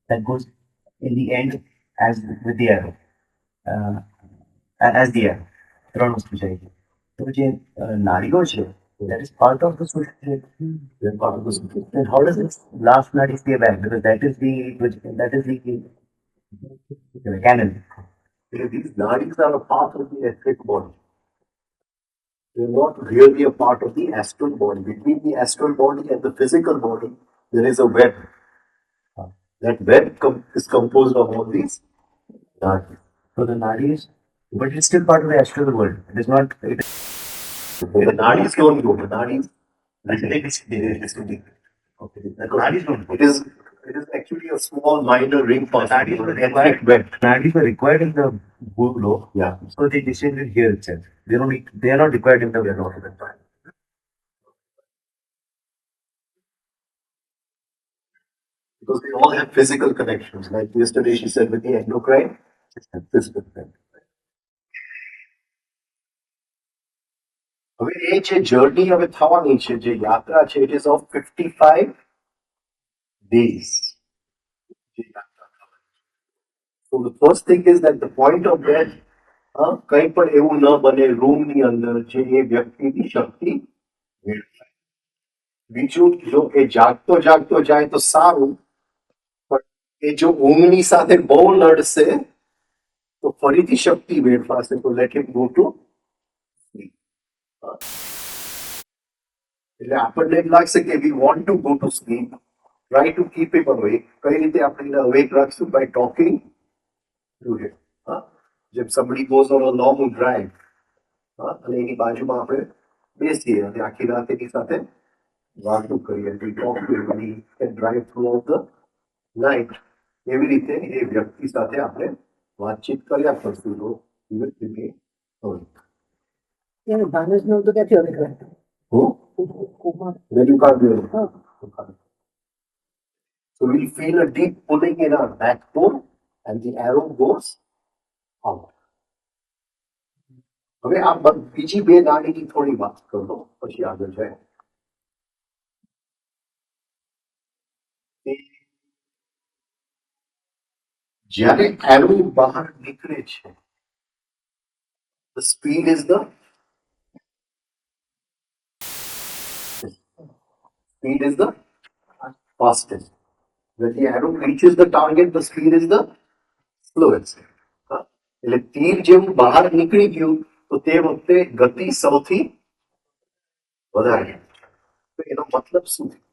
That goes in the end as with the arrow. As the arrow. ત્રણ વસ્તુ છે. તો જે નાડીઓ છે, that is part of the સૂક્ષ્મ શરીર. Then part of the system. Then how does this last nadi stay back? Because that is the canal. These nadis are a part of the etheric body. They're not really a part of the astral body. Between the astral body and the physical body, there is a web. That web is composed of all these nadis. So the nadi is, but it's still part of the astral world. It is not. The nadis don't go. The nadis. Okay. The nadis don't. It is actually a small minor ring pass. Nadis were etheric required. web. Nadis were required in the Bhulu. Yeah. So they descended here itself. They don't. They are not required in the Veda. Because they all have physical connections. Like yesterday she said with the endocrine system, physical connection. હવે એ જે journey હવે થવાની છે, જે યાત્રા છે, it is of 55 days. So the first thing is that the point of death, કંઈ પણ એવું ન બને રૂમની અંદર જે એ વ્યક્તિની શક્તિ વેડફાય. બીજું, જો એ જાગતો જાગતો જાય તો સારું, પણ એ જો ઊંઘની સાથે બહુ લડશે તો ફરીથી શક્તિ વેડફાશે. તો let him go to sleep. એટલે આપણને એમ લાગશે કે we want to go to sleep, try to keep him awake. કઈ રીતે આપણે એને અવેક રાખશું? By talking to him. જેમ somebody goes on a long drive, અને એની બાજુમાં આપણે બેસીએ અને આખી રાત એની સાથે વાતો કરીએ, we talk to him and he can drive throughout the night. એવી રીતે એ વ્યક્તિ સાથે આપણે વાતચીત કર્યા કરશું તો he will remain awake. એને ભાન જ નહોતું ક્યાંથી હવે કરે? Who? Then you can't do it. હા. So we'll feel a deep pulling in our backbone and the arrow goes out. હવે આ બીજી બે નાડીની થોડી વાત કરો, પછી આગળ જાય. જ્યારે એરો બહાર નીકળે છે, the speed is the fastest. When the arrow reaches the target, the speed is the slowest. એટલે તીર જેવું બહાર નીકળી ગયું તો તે વખતે ગતિ સૌથી વધારે. તો એનો મતલબ શું થયો?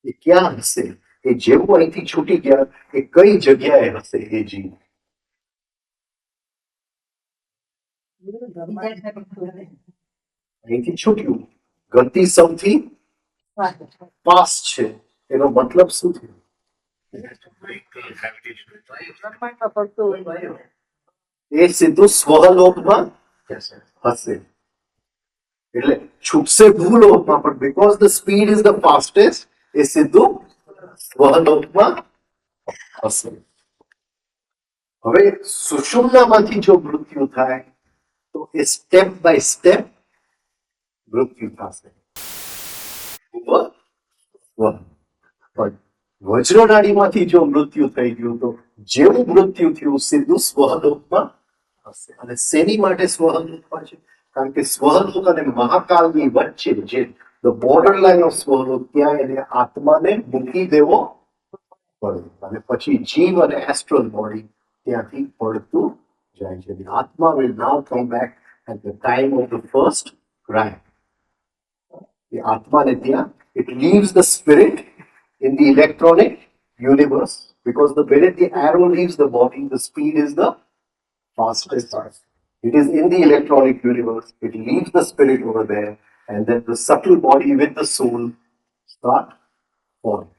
એ ક્યાં હશે? એ જેવું અહીંથી છૂટી ગયા એ કઈ જગ્યાએ હશે એ જીવ? અહીંથી છૂટ્યું, ગતિ સૌથી ફાસ્ટ છે, એનો મતલબ શું થયો? બ્રહ્માંડમાં ફરતો હોય. એ સીધું સ્વલોકમાં હશે. એટલે છૂટશે ભૂલોકમાં, પણ because the speed is the fastest એ સીધું સ્વલોકમાં હશે. હવે સુષુમ્નામાંથી જો મૃત્યુ થાય તો એ સ્ટેપ બાય સ્ટેપ મૃત્યુ થશે. પણ વજ્રનાડીમાંથી જો મૃત્યુ થઈ ગયું તો જેવું મૃત્યુ થયું સીધું સ્વલોકમાં હશે. અને શેની માટે સ્વલોકમાં છે? કારણ કે સ્વલોક અને મહાકાલની વચ્ચે જે ધ બોર્ડર લાઈન ઓફ સ્વલોક, ત્યાં એને આત્માને મૂકી દેવો પડે અને પછી જીવ અને એસ્ટ્રલ બોડી ત્યાંથી પડતું જાય છે. The આત્મા will now come back at the time of the first crime. એ આત્માને ત્યાં, it leaves the spirit in the electronic universe because the minute the arrow leaves the body, the speed is the fastest. It is in the electronic universe. It leaves the spirit over there, and then the subtle body with the soul start falling.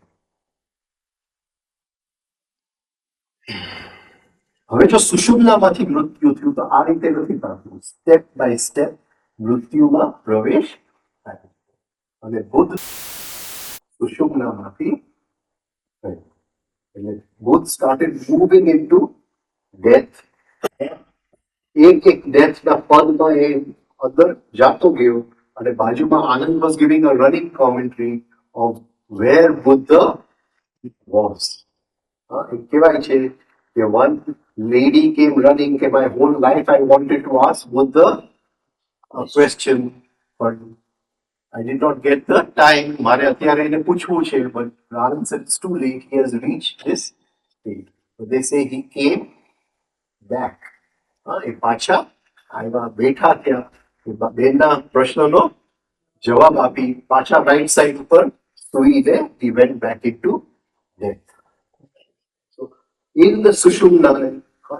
હવે જો સુષુમ્નામાંથી મૃત્યુ થયું તો આ રીતે નથી થતું. Step by step મૃત્યુમાં પ્રવેશ થાય અને બુદ્ધ સુષુમ્નામાંથી થયું. એટલે Buddha started moving into death. એક એક ડેથના પદમાં એ અંદર જાતો ગયો અને બાજુમાં આનંદ was giving a running commentary of where Buddha was. એ કહેવાય છે કે one lady came running કે my whole life I wanted to ask Buddha a question but I did not get the time. મારે અત્યારે એને પૂછવું છે, but Anand said it's too late. He has reached this state. So they say he came back. એ પાછા આવ્યા, બેઠા થયા, બેનના પ્રશ્નનો જવાબ આપી પાછા રાઈટ સાઈડ ઉપર સુઈને he went back into death. So in the Sushumna,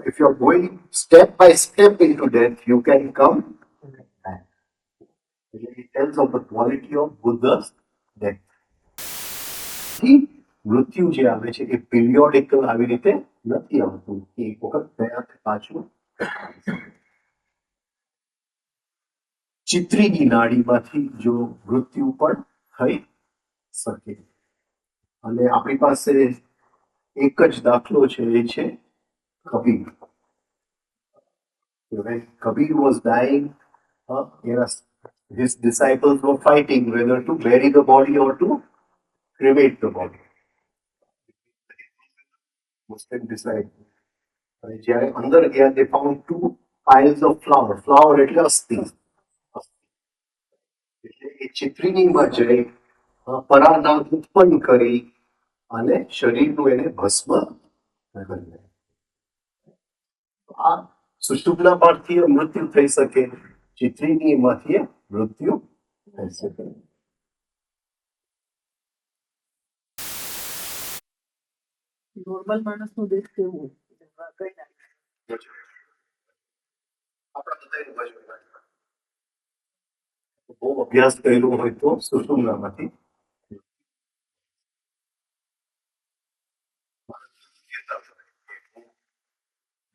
if you are going step by step into death, you can come back. It tells of the quality of Buddha's death. મૃત્યુ જે આવે છે એ periodical આવી રીતે નથી આવતું કે એક વખત ગયા પાછું. ચિત્રીની નાડીમાંથી જો મૃત્યુ પણ થઈ શકે. અને આપણી પાસે એક જ દાખલો છે, એ છે Kabir. When Kabir was dying, his disciples were fighting whether to bury the body or to cremate the body. Muslim disciples. અને જ્યારે અંદર ગયા, they found two piles of flour. Flour એટલે અસ્થિ. એટલે એ ચિત્રીનીમાં જઈ પરાનાદ ઉત્પન્ન કરી અને શરીરનું એને ભસ્મ કરી દે. આ સુષુમ્નામાંથી મૃત્યુ થઈ શકે, ચિત્રીનીમાંથી મૃત્યુ થઈ શકે. નોર્મલ માણસનું દેશ કેવું હોય? કઈ નાખે? આપણા બધાનું ભજવું હોય. બહુ અભ્યાસ કરેલો હોય તો સુષુમ્નામાંથી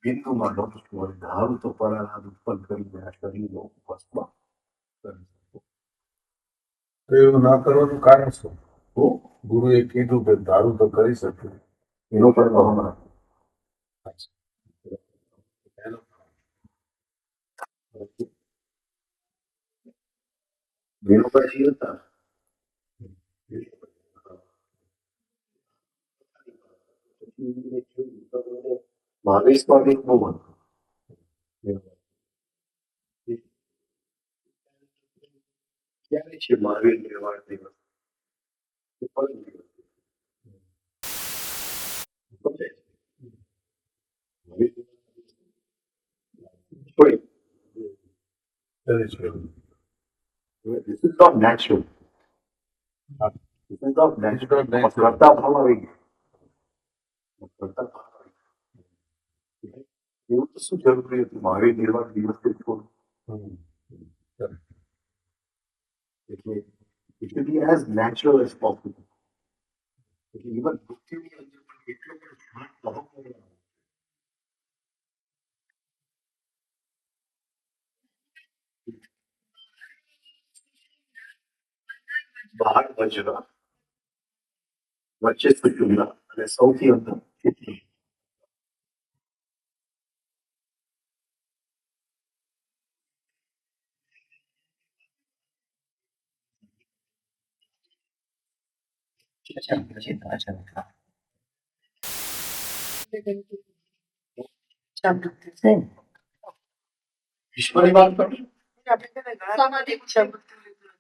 બિંદુમાં ડોક્ટર હોય, ધારું તો પરાનાદ ઉત્પન્ન કરીને આ શરીરનો ભસ્મ કરી શકો. તો એવું ના કરવાનું કારણ શું? તો ગુરુએ કીધું કે ધારું તો કરી શકે. એનો પણ બહુમાન વિનોબાજી હતા. મહાવીર સ્વામી બહુ હતું. ક્યારે છે મહાવીર નિર્વાણ દિવસ? પરમ દિવસ. This is not natural. This is not It's natural. not natural. કરતા ભાવ આવી ગયો. કરતા ભાવ આવી ગયો. એવું તો શું જરૂરી હતું મહાવીર નિર્વાણ દિવસે થોડું એટલે it should be as natural as possible. એટલે even મૃત્યુની અંદર પણ એટલો પણ શાંત ભાવ નહીં આવે. બહાર વજ્ર વચ્ચે સુષુમ્ના અને સૌથી અંદર ચિત્ત. Same. ઈશ્વરની વાત કરો આપણે તેને સમાધિ ઈચ્છા મૃત્યુ લીધું.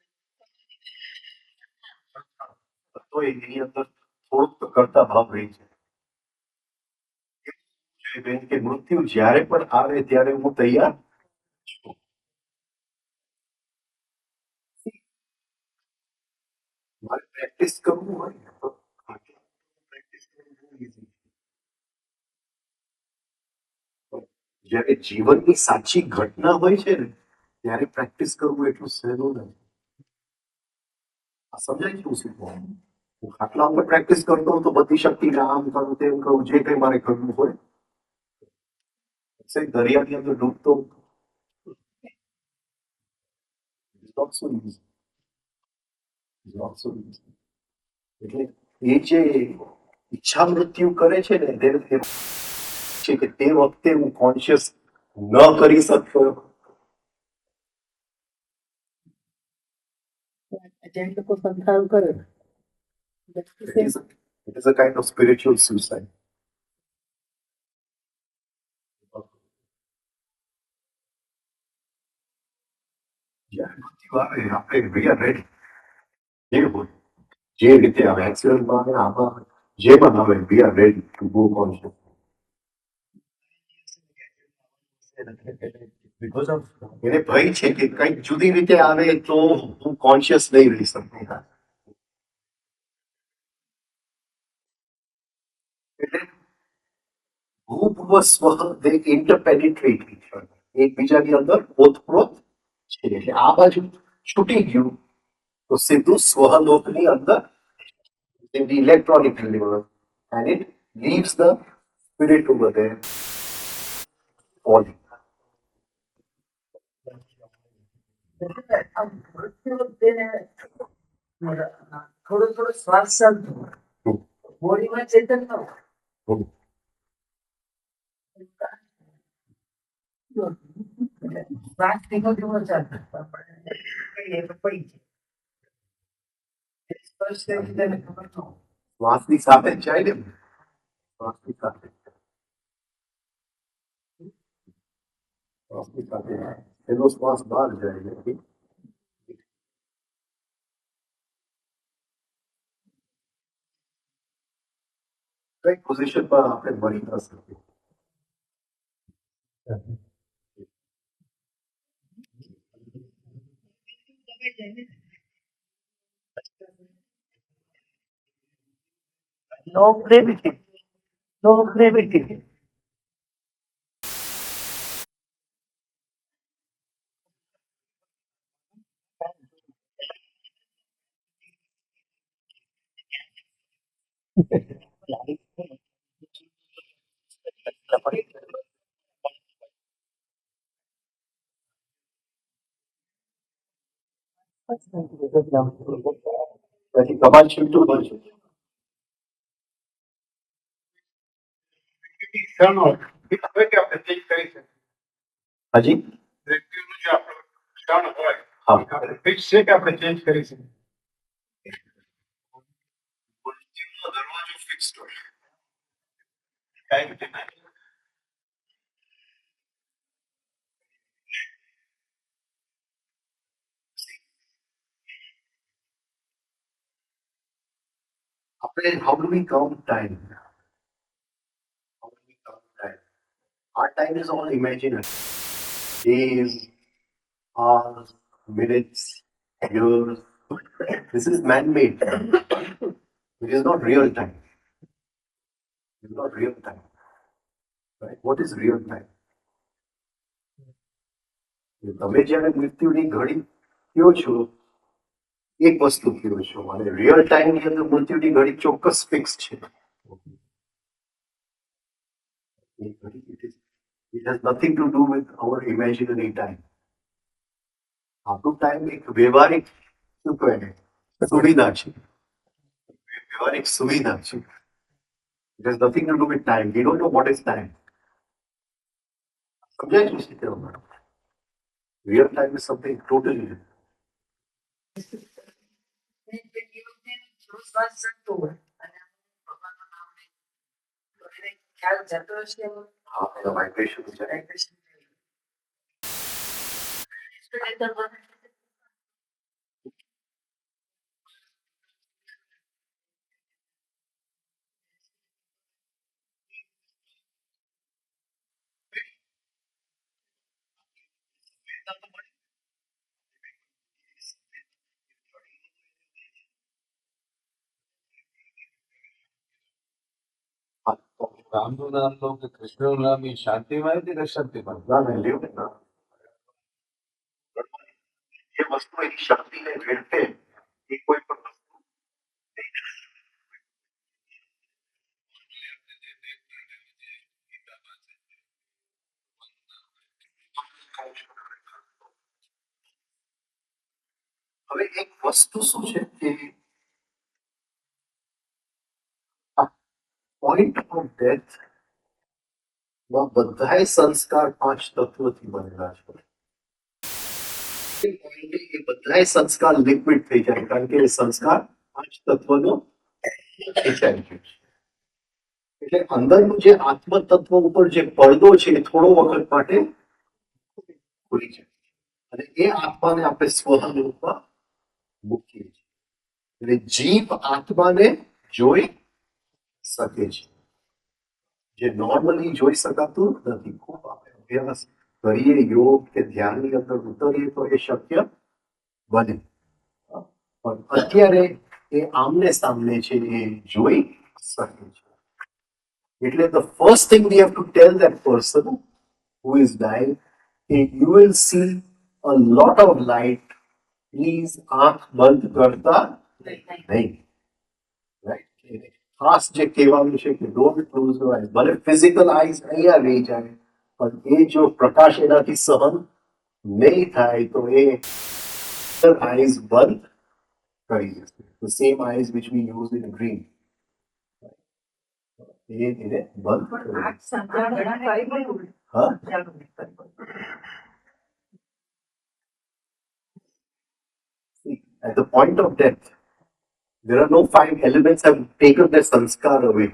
તો એની અંદર થોડુંક તો કરતા ભાવ રહી છે. બેન કે મૃત્યુ જ્યારે પણ આવે ત્યારે હું તૈયાર છું. મારે પ્રેક્ટિસ કરવું હોય ને તો પ્રેક્ટિસ કરવું બહુ easy છે. જ્યારે જીવનની સાચી ઘટના હોય છે ને ત્યારે પ્રેક્ટિસ કરવું એટલું સહેલું નથી. આ સમજાય છે હું શું કહું? હું ખાટલા ઉપર પ્રેક્ટિસ કરતો હોઉં તો બધી શક્તિને આમ કરું તેમ કરું જે કંઈ મારે કરવું હોય દરિયાની અંદર ડૂબતો It's not so easy. It's not so easy. એટલે એ જે ઈચ્છા મૃત્યુ કરે છે ને તેને છે કે તે વખતે હું કોન્શિયસ ન કરી શકતો. જેમ લોકો સંસાર કરે It is a kind of spiritual suicide. જ્યારે મૃત્યુ આવે આપણે we are ready. જે હોય જે રીતે આવે એક્સિડન્ટમાં આવે આમાં આવે જે પણ આવે we are ready to go conscious. Because of એને ભય છે કે કંઈક જુદી રીતે આવે તો હું કોન્શિયસ નહીં રહી શકતો. એટલે ભૂભુવ સ્વઃ they interpenetrate each other. એકબીજાની અંદર ઓતપ્રોત છે. એટલે આ બાજુ છૂટી ગયું તો સીધું સ્વલોકની અંદર in the electronic universe and it leaves the spirit over there falling. આ મૃત્યુ તેને થોડો થોડો શ્વાસ ચાલતો બોડીમાં ચેતન ન હોય. શ્વાસ ધીમો ધીમો ચાલતો પડી જાય સ્પર્શ કરી તેને ખબર ન હોય. શ્વાસની સાથે જ જાય ને શ્વાસની સાથે શ્વાસની સાથે એનો શ્વાસ બહાર જાય નથી. કઈ પોઝિશન પર આપણે મળી ન શકીએ. No gravity. No gravity. પછી કમાલ છૂટું બનશે. હવે કે આપણે ચેન્જ કરી શકીએ હજી વ્યક્તિનું જે આપણો ક્ષણ હોય હા આપણે ફિક્સ છે કે આપણે ચેન્જ કરી શકીએ. મૃત્યુનો દરવાજો ફિક્સ હોય. કાંઈ રીતે ના. આપણે how do we count time? How do we count time? Our time is all imaginary. Days, hours, minutes, years, This is man-made. It is not real time. It is not real time. Right? What is real time? તમે જ્યારે મૃત્યુની ઘડી કયો છો એક વસ્તુ કયો છો અને રિયલ ટાઈમ ની અંદર મૃત્યુની ઘડી ચોક્કસ ફિક્સ છે. It has nothing to do with our imaginary time. આપણું ટાઈમ એક વ્યવહારિક શું કહેવાય સુવિધા છે. વ્યવહારિક સુવિધા છે. It has nothing to do with time. We don't know what is time. સમજાય છે શું કહેવા માંગુ? Real time is something totally different. શ્વાસ ચડતો હોય અને ભગવાનનું નામ નહીં તો એને ખ્યાલ જતો હશે એવો હા, એનો vibration છે. vibration થાય. રામનું નામ લો કે કૃષ્ણનું નામ એ શાંતિમાં આવી હતી કે અશાંતિમાં? ના ના લ્યો ને ના. જે વસ્તુ એની શક્તિને વેઠે એ કોઈ પણ વસ્તુ હવે એક વસ્તુ શું છે કે પોઈન્ટ ઓફ ડેથ માં બધાય સંસ્કાર 5 તત્વોથી બનેલા છે. એ બધાય સંસ્કાર લિક્વિડ થઈ જાય કારણ કે એ સંસ્કાર 5 તત્વનો ખેંચાઈ ગયો છે. એટલે અંદરનું જે આત્મ તત્વ ઉપર જે પડદો છે એ થોડો વખત માટે ખુલી જાય અને એ આત્માને આપણે સ્વહમ રૂપમાં મૂકીએ છીએ. એટલે જીવ આત્માને જોઈ શકે છે જે નોર્મલી જોઈ શકાતું નથી. ખૂબ આપણે અભ્યાસ કરીએ યોગ કે ધ્યાનની અંદર ઉતરીએ તો એ શક્ય બને પણ અત્યારે એ આમને સામને છે એ જોઈ શકે છે. એટલે the first thing we have to tell that person who is dying you will see a lot of light. Please આંખ બંધ કરતા નહીં. રાઈટ ખાસ જે કહેવાનું છે કે ડોન્ટ ક્લોઝ યોર આઈઝ. ભલે ફિઝિકલ આઈઝ અહીંયા રહી જાય પણ એ જો પ્રકાશ એનાથી સહન નહીં થાય તો એ આઈઝ બંધ કરી જશે. The same eyes which we use in a dream. એને બંધ કરી આંખ સંજાણું કરી ગયું. હા સંજાણું કરી ગયું. at the point of death there are no 5 elements have taken their sanskar away.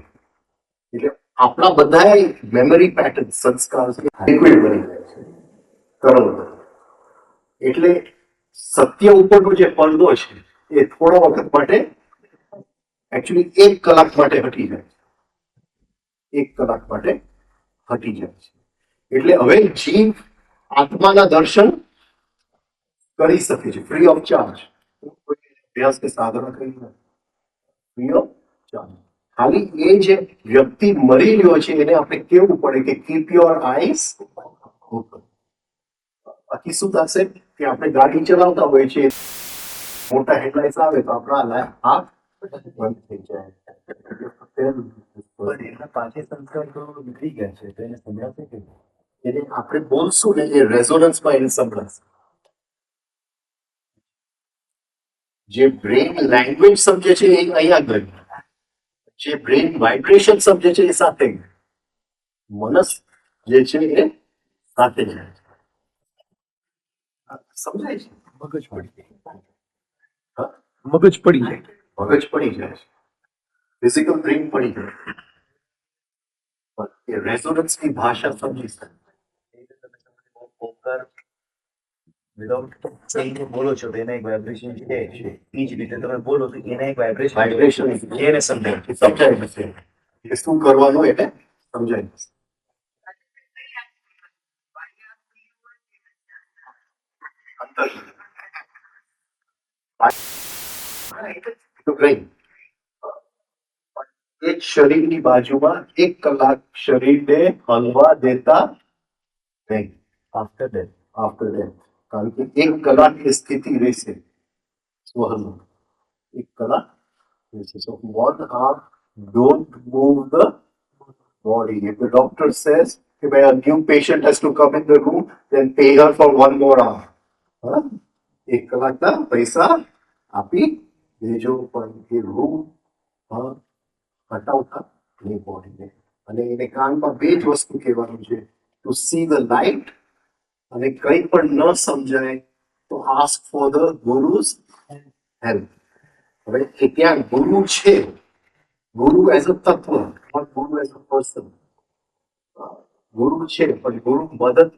એટલે આપણા બધાય મેમરી પેટર્ન સંસ્કાર લિક્વિડ બની જાય છે તરલ. એટલે સત્ય ઉપરનો જે પડદો છે એ થોડા વખત માટે એકચ્યુઅલી 1 કલાક માટે હટી જાય છે. 1 કલાક માટે હટી જાય છે. એટલે હવે જીવ આત્માના દર્શન કરી શકે છે ફ્રી ઓફ ચાર્જ. અભ્યાસ કે સાધના કરી ફ્રી ઓફ ચાર્જ. ખાલી એ જે વ્યક્તિ મરી રહ્યો છે એને આપણે કેવું પડે કે કીપ યોર આઈઝ ઓપન. બાકી શું થશે કે આપણે ગાડી ચલાવતા હોય છે મોટા હેડલાઇટ્સ આવે તો આપણા હાથ બંધ થઈ જાય. પણ એના પાંચે સંસ્કાર તો નીકળી ગયા છે તો એને સમજાશે કે એને આપણે બોલશું ને એ રેઝોનન્સમાં એને સંભળાશે. જે બ્રેન લેંગ્વેજ સમજે છે એ અહીંયા ગયું. જે બ્રેન વાઇબ્રેશન સમજે છે એ સાથે ગયું. મનસ જે છે એ સાથે જાય છે. સમજાય છે? મગજ પડી જાય. હા? મગજ પડી જાય. મગજ પડી જાય છે. ફિઝિકલ બ્રેન પડી જાય પણ એ રેઝોનન્સની ભાષા સમજી શકે. ઓમકાર વિધાઉટ સેઇંગ બોલો છો તો એના એક વાઇબ્રેશન છે એ જ રીતે તમે બોલો તો એના એક વાઇબ્રેશન વાઇબ્રેશન એને સમજાય. સમજાય છે કે શું કરવાનું એને સમજાય છે. અંતર તો કઈ એક શરીરની બાજુમાં 1 કલાક શરીરને હલવા દેતા નહીં After that, આફ્ટર ધેટ, કારણ કે 1 કલાક એ સ્થિતિ રહેશે સ્વહલન, 1 કલાક રહેશે. So 1 hour don't move the body. If the doctor says if a new patient has to come in the room, then pay her for 1 more hour. હા? 1 કલાકના પૈસા આપી દેજો, પણ એ રૂમ હટાવતા નહીં બોડીને. અને એને કાનમાં 2 જ વસ્તુ કહેવાનું છે, ટુ સી ધ લાઇટ, અને કંઈ પણ ન સમજાય તો આસ્ક ફોર ધ ગુરુઝ હેલ્પ. હવે એ ત્યાં ગુરુ છે, ગુરુ એઝ અ તત્વ, નોટ ગુરુ એઝ અ પર્સન. ગુરુ છે, પણ ગુરુ મદદ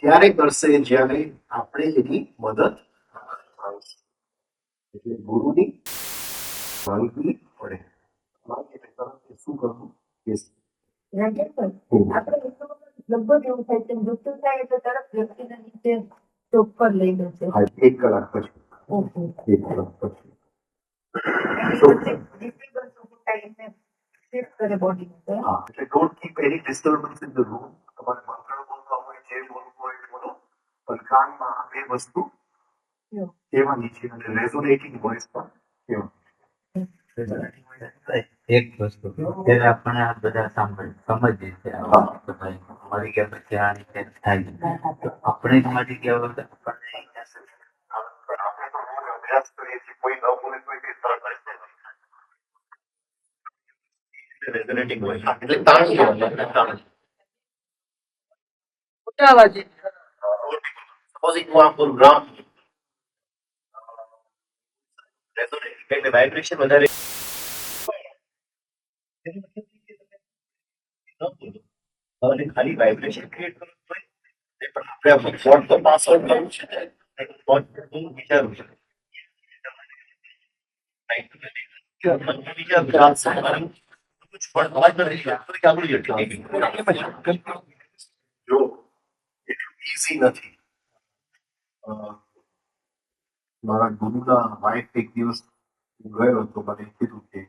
ત્યારે કરશે જ્યારે આપણે એની મદદ માંગીશું. એટલે ગુરુની માંગવી પડે. માંગીએ એટલે તરત શું કરવું કે રાજેશભાઈ, આપણે એટલું બધું લગભગ એવું થાય છે મૃત્યુ થાય એટલે તરત વ્યક્તિને નીચે ચોક પર લઈ લે છે. 1 કલાક પછી, ઓહો. 1 કલાક પછી. shift કરે body ને. હા, એટલે don't keep any disturbance in the room. તમારે મંત્ર બોલવા હોય, જે બોલવું હોય એ બોલો, પણ કાનમાં આ 2 વસ્તુ Yeah. કહેવાની છે, અને રેઝોનેટિંગ વોઇસ પણ કહેવાની. એક વસ્તુ અત્યારે આપણે આ બધા સમજીએ છીએ હા. કે ભાઈ મરી ગયા પછી આ રીતે થાય, તો આપણે જ મરી ગયા વગર આપણને આપણે તો રોજ અભ્યાસ કરીએ છીએ, કોઈ ન બોલે તો એ તરત જ રેઝોનેટિંગ વોઇસ એટલે તાણ કહેવાય, તાણ. મોટા અવાજે સપોઝિંગ હું આમ બોલું રામ, રેઝોનેટિંગ એટલે વાઇબ્રેશન વધારે. અને ખાલી વાઇબ્રેશન ક્રિએટ કરવું હોય, એ પણ આપણે ફોન તો પાસવર્ડ કરવું છે, ફોન હું વિચારું છું. જો એટલું ઈઝી નથી. મારા ગુરુના વાઇફ એક દિવસ ગયો હતો, મને કીધું કે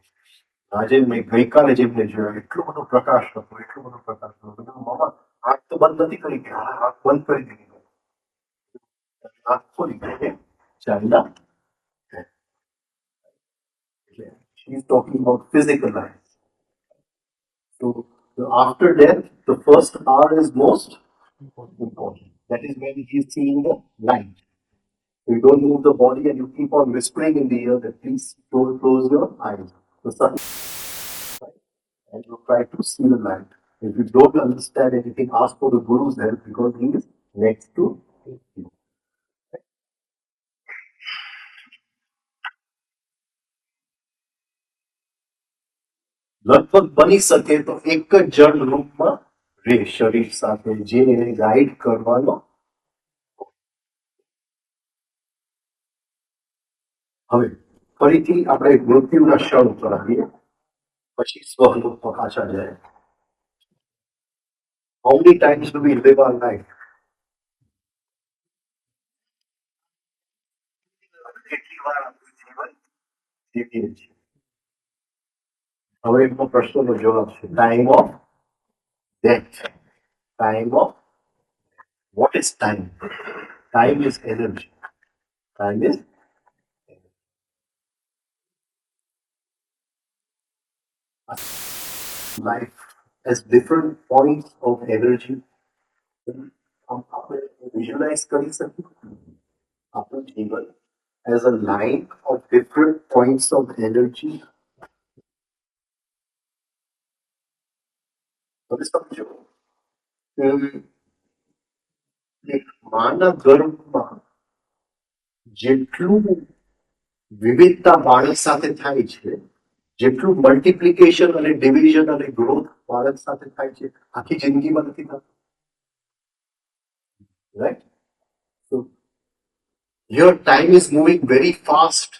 આજે મેં ગઈકાલે જેમને જોયો એટલો બધો પ્રકાશ હતો, એટલો બધો પ્રકાશ હતો. મેં કીધું, મામા આંખ તો બંધ નથી કરી કે? હા, આંખ બંધ કરી દીધી. આંખ ખોલી કે ચાલ્યા. She is talking about physical life. So after death, the first hour is most important. That is when he is seeing the light. So you don't move the body and you keep on whispering in the ear that please don't close your eyes. The sun, and you try to see the light. If you don't understand anything, ask for the Guru's help because he is next to you. લગભગ બની શકે તો એક જ જણ રૂપમાં રે શરીર સાથે, જે એને ગાઈડ કરવાનો. હવે ફરીથી આપણે મૃત્યુના ક્ષણ ઉપર આવીએ, પછી સ્વરૂપમાં પાછા જાય. How many times do we live our life? કેટલી વાર આપણું જીવન જીવીએ છીએ? હવે એમનો પ્રશ્નનો જવાબ છે time of death. Time of, what is time? Time is energy. Time is life as different points of energy. આપણે visualize કરી શકીએ આપણું જીવન as a line of different points of energy. હવે સમજો એક માના ગર્ભમાં જેટલું વિવિધતા બાળક સાથે થાય છે, જેટલું મલ્ટિપ્લિકેશન અને ડિવિઝન અને ગ્રોથ બાળક સાથે થાય છે, આખી જિંદગીમાં નથી થતું. Right? So your time is moving very fast.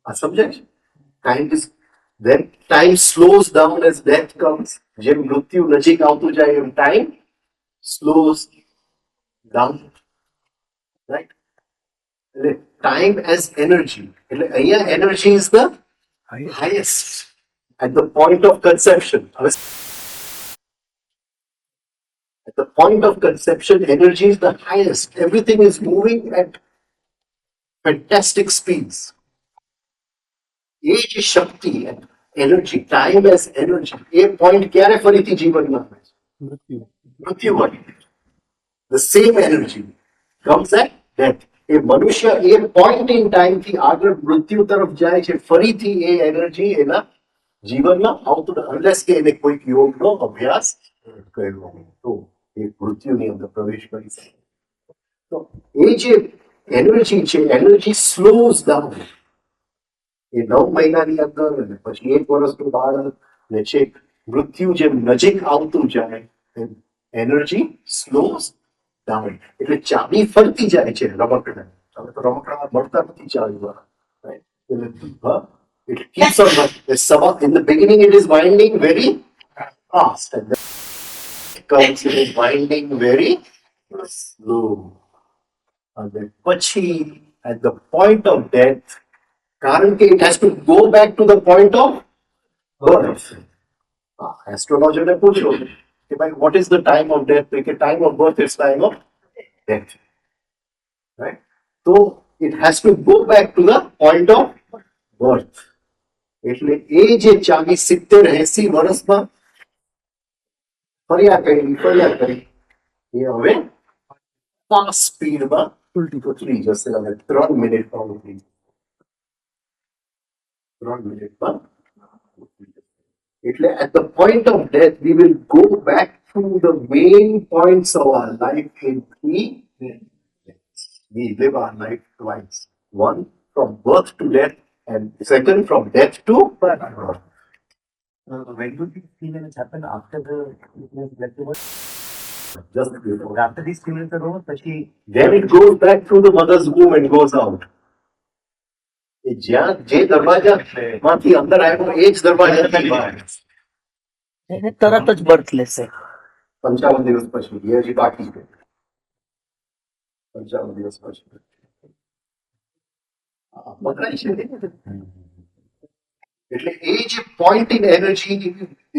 આ સમજાય છે? Time is, then time slows down as death comes. જેમ મૃત્યુ નજીક આવતું જાય એમ time slows down. Right? એટલે ટાઈમ એઝ એનર્જી, એટલે અહીંયા energy is the highest at the point of conception. At the point of conception, energy is the highest. Everything is moving at fantastic speeds. Age is Shakti and energy, time as energy. A point ક્યારે ફરીથી જીવનમાં આવે છે? મૃત્યુ ઘટે. The same energy comes at death. એ મનુષ્ય એ point in time થી આગળ મૃત્યુ તરફ જાય છે, ફરીથી એ એનર્જી એના જીવનમાં આવતું unless કે એને કોઈક યોગનો અભ્યાસ કર્યો હોય તો એ મૃત્યુની અંદર પ્રવેશ કરી શકે. તો એ જે એનર્જી છે, એનર્જી સ્લોઝ ડાઉન. એ 9 મહિનાની અંદર અને પછી 1 વર્ષનું બાળક ને છેક મૃત્યુ જેમ નજીક આવતું જાય એનર્જી સ્લોઝ ડાઉન. એટલે ચાવી ફરતી જાય છે રમકડા. હવે તો રમકડા મળતા નથી ચાવી વાળા. એટલે it keeps on running. In the beginning it is winding very fast and then it comes in winding very slow. And then પછી at the point of death, કારણ કે it has to go back to the point of birth. એસ્ટ્રોલોજરને પૂછો કે ભાઈ what is the time of death? કે time of birth is time of death. Right? So it has to go back to the point of birth. એટલે એ જે ચાવી 70-80 વર્ષમાં ફર્યા કરી એ હવે ફાસ્ટ સ્પીડમાં ઉતરી જશે. હવે 3 મિનિટમાં ઉતરી 3 મિનિટમાં ઉતરી જશે. એટલે at the point of death we will go back to the main points of our life in 3 minutes. We live our life twice. One from birth to death and second from death to birth. When do these 3 minutes happen after the Just before. after these 3 minutes are over, પછી Then it goes back to the mother's womb and goes out. એ જ્યાં જે દરવાજામાંથી અંદર આવ્યો એ જ દરવાજાથી બહાર. એને તરત જ બર્થ લેશે. 55 દિવસ પછી એ હજી બાકી છે. 55 દિવસ પછી પકડાય છે ને? એટલે એ જે point in energy,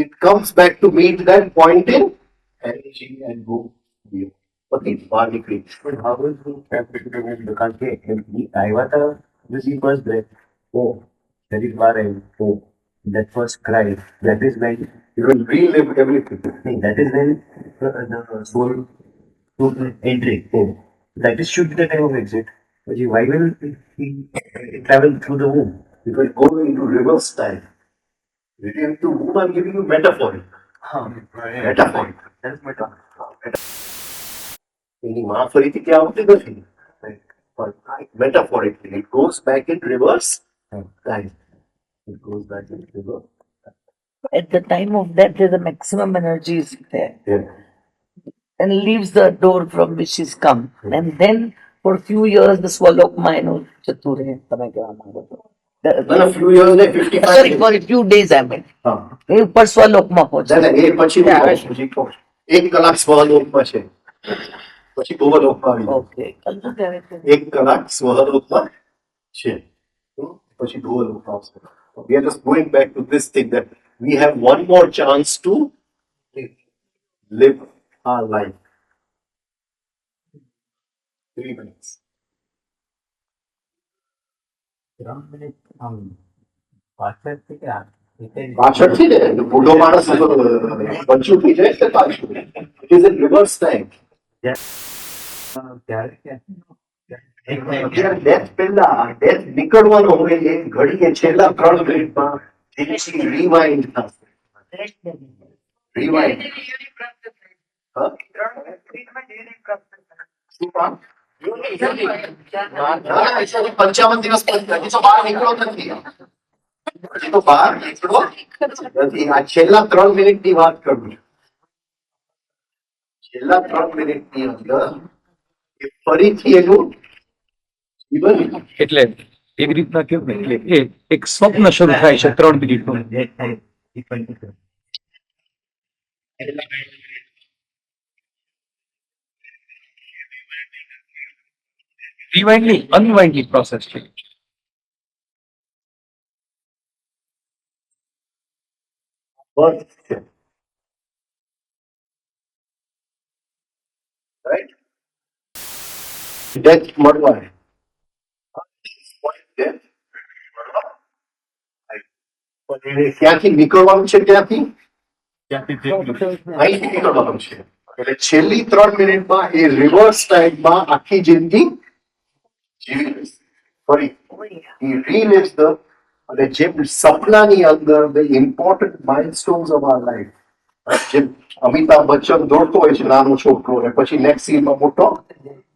it comes back to meet that point in energy and go beyond. પછી બહાર નીકળી. but how will we practice the womb? કારણ કે આવ્યા હતા this is first breath. Oh, શરીર બહાર આવ્યું. Oh, that first cry. That is when You will relive everything. that is when the soul to entry. Oh, that is should be the time of exit. But why will he travel through the womb? It will go into reverse time. Relative to whom I'm giving you metaphoric. Metaphoric. That is my talk. એની માં ફરીથી ક્યાં આવતી નથી. But metaphorically, it goes back in reverse time. It goes back in reverse. At the time of death, the maximum energy is there Yeah. and leaves the door from which she's come. And then for few years, the swallowમાં એનું જતું રહે. તમે કહેવા માંગો છો. Well, a few years, like 55 Sorry, years. for a few days, I mean. હા. એ ઉપર સ્વલોકમાં પહોંચે. ના, એ પછી હું કહું છું, હજી કહું છું. 1 કલાક સ્વલોકમાં છે. પછી ભૂવલોકમાં આવી જાય. Okay. કલ્પના ત્યારે તો 1 કલાક સ્વલોકમાં છે. પછી ભૂવલોકમાં આવશે. We are just going back to this thing that we have one more chance to live our life. 3 minutes. 3 minutes પાછળથી કે પાછળથી ને બુઢો માણસ બચ્ચું થઈ જાય છે પાછું. It is in reverse time. ત્યારે અત્યારે ડેથ પહેલા ડેથ નીકળવાનો હોય એ ઘડીએ છેલ્લા 3 મિનિટમાં રિવાઇન્ડ થશે. રિવાઇન્ડ. હા? શું કામ? ના, 55 દિવસ પછી હજી તો બહાર નીકળો નથી. હજી તો બહાર નીકળો નથી. આ છેલ્લા 3 મિનિટની વાત કરું છું. છેલ્લા 3 મિનિટની અંદર એ ફરીથી એનું જીવન એટલે એવી રીતના કેવું ને એટલે એ એક સ્વપ્ન શરૂ થાય છે 3 મિનિટનું. that time equal to rewindly unwindly process છે. બર્થ છે, રાઈટ? ડેથ મળવાની, ડેથ મળવા, પણ એને ક્યાંથી નીકળવાનું છે? ત્યાંથી અહીંથી નીકળવાનું છે. એટલે છેલ્લી 3 મિનિટમાં એ રિવર્સ ટાઈમમાં આખી જિંદગી જીવી લેશે. ફરી રીલિવ્સ ધ, અને જેમ સપનાની અંદર the important milestones of our life, જેમ અમિતાભ બચ્ચન દોડતો હોય છે નાનો છોકરો, અને પછી નેક્સ્ટ સીનમાં મોટો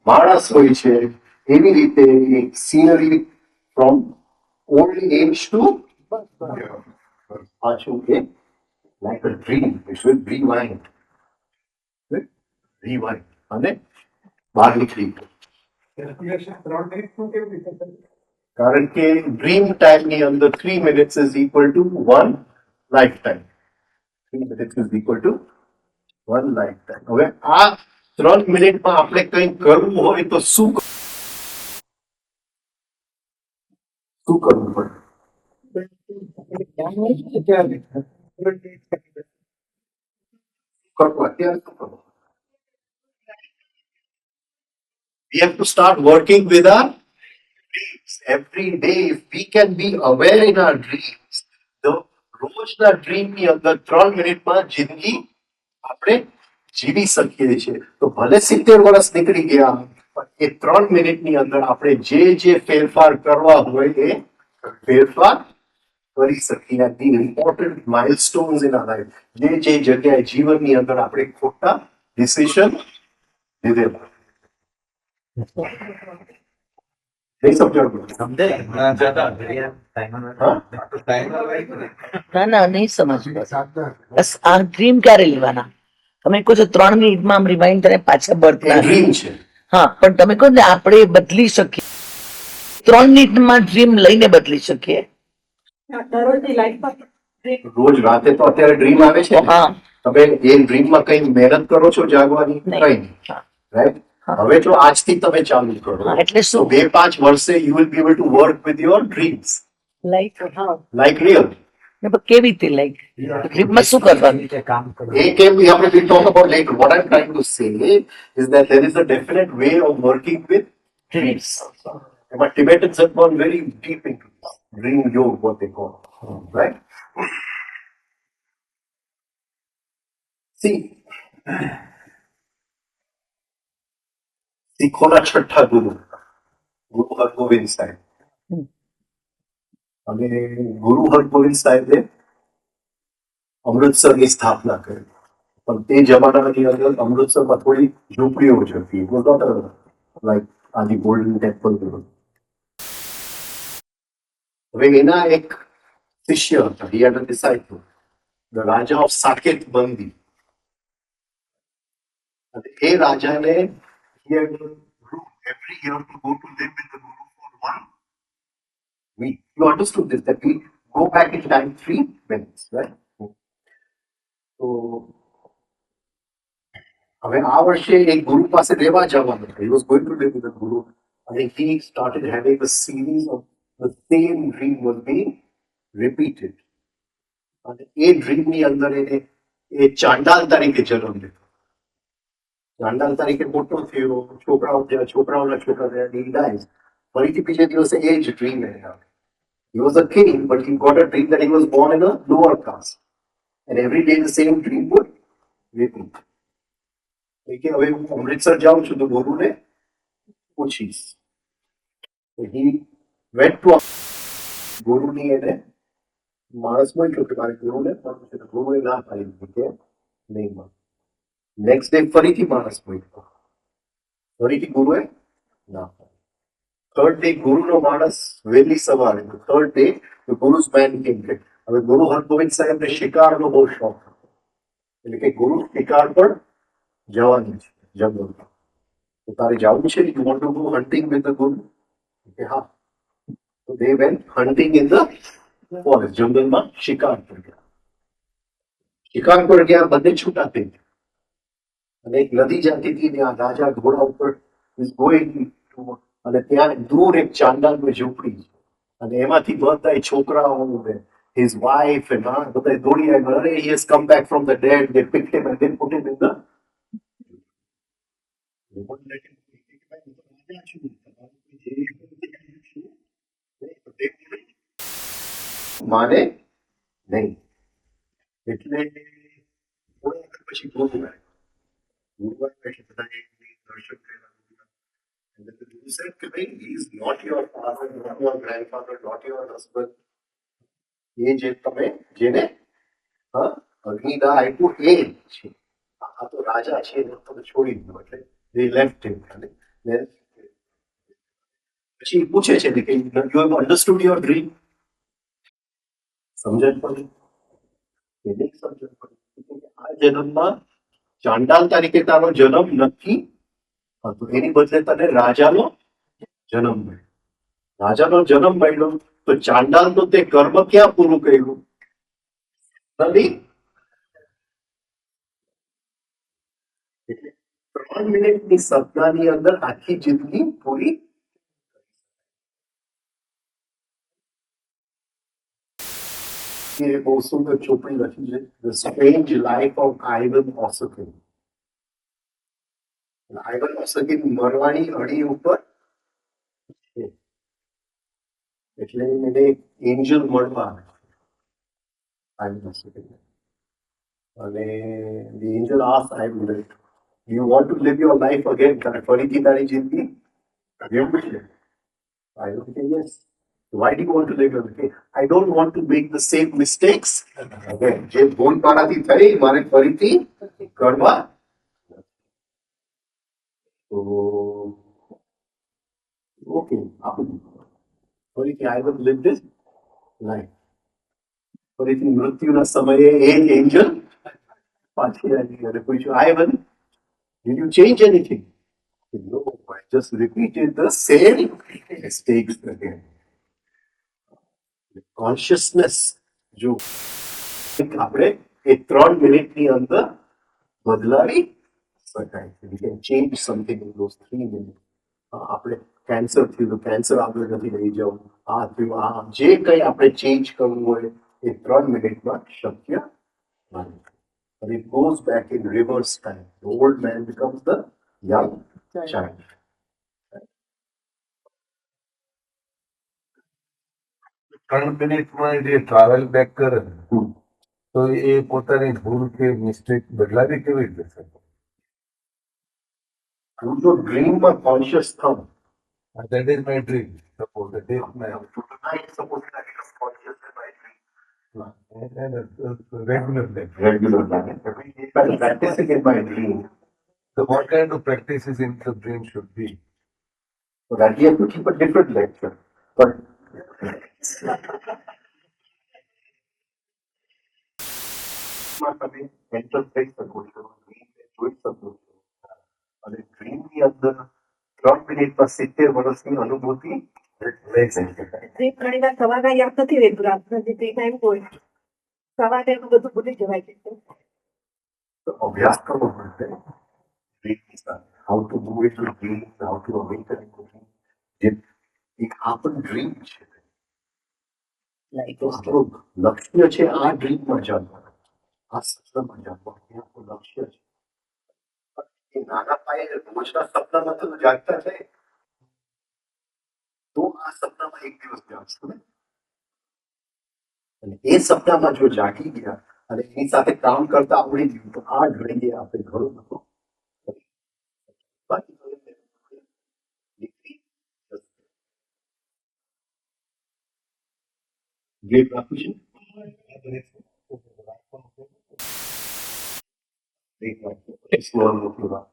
માણસ હોય છે, એવી રીતે એક scenery from old age to પાછું એ like a dream, it will rewind, અને બહાર નીકળી. કારણ કે ડ્રીમ ટાઈમ ની અંદર 3 minutes is equal to 1 life time. 3 minutes is equal to 1 life time. હવે આ 3 મિનિટમાં આપણે કંઈક કરવું હોય તો શું કરવું પડે? કરવું અત્યારે શું કરવું? We have to start working with our dreams. Every day, if we can be aware in our dreams, the રોજના ડ્રીમ ની અંદર 3 મિનિટમાં જિંદગી આપણે જીવી શકીએ છીએ. તો ભલે 70 વર્ષ નીકળી ગયા, પણ એ 3 મિનિટની અંદર આપણે જે ફેરફાર કરવા હોય એ ફેરફાર કરી શકીએ. The important milestones in our life, જે જગ્યાએ જીવનની અંદર આપણે ખોટા ડિસિઝન લીધેલા. નહીં સમજાણું? ના ના નહીં સમજ. બસ આ ડ્રીમ ક્યારે લેવાના? તમે કહો છો 3 મિનિટમાં આમ રિમાઇન્ડ કરીને પાછા બર્થ એ ડ્રીમ છે. હા, પણ તમે કહો ને આપણે બદલી શકીએ, 3 મિનિટમાં ડ્રીમ લઈને બદલી શકીએ. રોજ રાતે તો અત્યારે ડ્રીમ આવે છે. હા. તમે એ ડ્રીમમાં કઈ મહેનત કરો છો જાગવાની? કઈ નહીં, રાઈટ? હવે જો આજથી તમે ચાલુ કરો, એટલે શું? 2-5 વર્ષે you will be able to work with your dreams like real. કેવી રીતે લાઈક ડ્રીમમાં શું કરવાનું? એ કેમ આપણે we'll talk about later. What I'm trying to say is that there is a definite way of working with dreams. But Tibetans have gone very deep into this. Dream yoga, what they call, right? See, શીખોના છઠ્ઠા ગુરુ હરગોવિંદ સાહેબ, અને ગુરુ હરગોવિંદ સાહેબે અમૃતસરની સ્થાપના કરી. પણ તે જમાનાની અંદર અમૃતસરમાં થોડી ઝૂંપડીઓ જ હતી. It was not a, like Aji golden temple. હવે એના એક શિષ્ય હતા, he had a disciple, the raja of Saket Bandi. અને એ રાજાને he had a rule every year to go to live with the guru for 1 week. You understood this, that we go back in time 3 minutes, right? તો હવે આ વર્ષે એક ગુરુ પાસે રહેવા જવાનું હતું. He was going to live with the guru, and he started having a series of the same dream was being repeated. અને એ ડ્રીમ ની અંદર એને એ ચાંડાલ તરીકે જન્મ લીધો. ચાંડાલ તરીકે મોટો થયો, છોકરાઓના છોકરા થયા, he dies. ફરીથી બીજે દિવસે એ જ ડ્રીમ એને આવે. He was a king, but he got a dream that he was born in a lower caste. And every day the same dream would repeat. કે હવે હું અમૃતસર જાઉં છું તો ગુરુને પૂછીશ. He went to ગુરુની એને માણસ મળ્યો કે મારે ગુરુને મળવું છે. ગુરુએ ના પાડી દીધી કે નહીં મળે. નેક્સ્ટ ડે ફરીથી માણસ મળ્યો, ફરીથી ગુરુએ ના પાડી. થર્ડ ડે ગુરુનો માણસ વહેલી સવારે, થર્ડ ડે ગુરુઝ મેન કેમ કે હવે ગુરુ હરગોવિંદ સાહેબને શિકારનો બહુ શોખ હતો. એટલે કે ગુરુ શિકાર પર જવાની છે જંગલમાં. તો તારે જવું છે, you want to go hunting with the guru? કે હા. તો they went hunting in the forest. જંગલમાં શિકાર પર ગયા. શિકાર પર ગયા, બધે છૂટા થઈ ગયા. અને એક નદી જતી હતી, ત્યાં રાજા ઘોડા ઉપર is going to અને ત્યાં દૂર એક ચાંડાલની ઝૂંપડી છે અને એમાંથી બધા છોકરાઓ ને his wife and બધા દોડી આવ્યા, અરે he has come back from the dead, they picked him and then put him in the they won't let him go. કે ભાઈ, હું તો રાજા છું, તમારું કોઈ જે પણ છે એ છું. નહીં, તો they wouldn't માને નહીં. એટલે થોડા વખત પછી ગુરુવાર પછી બધા દર્શન કર્યા. And then the Guru said, he is not your father, not your grandfather, not your husband. એ જે તમે જેને અગ્નિદાહ આપ્યું એ છે. આ તો રાજા છે એને તમે છોડી દીધો. એટલે they left him. અને પછી પૂછે છે કે you have understood your dream? સમજણ પડી કે નહીં સમજણ પડી? આ જન્મમાં ચાંડાલ તરીકે તારો જન્મ નથી હતો, એની બદલે તને રાજાનો જન્મ મળ્યો. રાજાનો જન્મ મળ્યો તો ચાંડાલનું તે કર્મ ક્યાં પૂરું કર્યું? નથી. એટલે 3 મિનિટની સપનાની અંદર આખી જિંદગી પૂરી. એ બહુ સુંદર ચોપડી લખી છે, The Strange Life of Ivan Ossokin. આઈવન ઓસોકિન મરવાની અડી ઉપર છે. એટલે એને એક એન્જલ મળવા આવે આઈવન ઓસોકિન. અને the angel asked Ivan that do you want to live your life again? તારે ફરીથી તારી જિંદગી જીવવી છે? Ivan said yes. Why do you want to live your life? I don't want to make the same mistakes again. જે ભૂલ મારાથી થઈ મારે ફરીથી કરવા. તો ઓકે, આપું ફરીથી I will leave this life. ફરીથી મૃત્યુના સમયે એ એન્જલ પાછી આવી અને પૂછ્યું, I will did you change anything? No, I just repeated the same mistakes again. Consciousness જો આપણે એ 3 મિનિટની અંદર બદલાવી શકાય છે. We can change something in those 3 minutes. આપણે કેન્સર થયું તો કેન્સર આગળ નથી લઈ જવું, આ થયું, આ જે કંઈ આપણે ચેન્જ કરવું હોય એ 3 મિનિટમાં શક્ય નથી. And it goes back in reverse time. The old man becomes the young child. 3 મિનિટમાં જે ટ્રાવેલ બેક કરે તો એ પોતાની ભૂલ કે મિસ્ટેક બદલાવી કેવી રીતે શકે? હું જો ડ્રીમમાં કોન્શિયસ થાઉં, That is my dream. Suppose the day my tonight suppose I become conscious in my dream. regular life. Regular life. Every day by practicing in my dream. So what kind of practices in the dream should be? So that we have to keep a different lecture. But તમે enter થઈ શકો છો, ડ્રીમને જોઈ શકો છો. અને ડ્રીમની અંદર 3 મિનિટમાં 70 વર્ષની અનુભૂતિ લઈ શકાય. જે ઘણી વાર સવારે યાદ નથી રહેતું, રાતના જે ટાઈમ હોય સવારે એનું બધું ભૂલી જવાય છે. તો અભ્યાસ કરવો પડશે ડ્રીમની સાથે. How to do it with dream, how to awaken in dream. જે એક આ પણ ડ્રીમ છે. તો આપણું લક્ષ્ય છે આ ડ્રીમમાં જાણવાનું, આ સપનામાં જાણવાનું, એ આપણું લક્ષ્ય છે. એ નાના પાયે રોજના સપનામાં તો જાગતા છે તો આ સપનામાં એક દિવસ જાગશું ને. અને એ સપનામાં જો જાગી ગયા અને એની સાથે કામ કરતા આવડી ગયું તો આ ઘડીએ આપણે ઘણું બધું કરી શકીએ. બાકી તો એમને નીકળી જશે. બ્રેક રાખું છું. બ્રેક રાખું. સ્લો મૂકી વાત.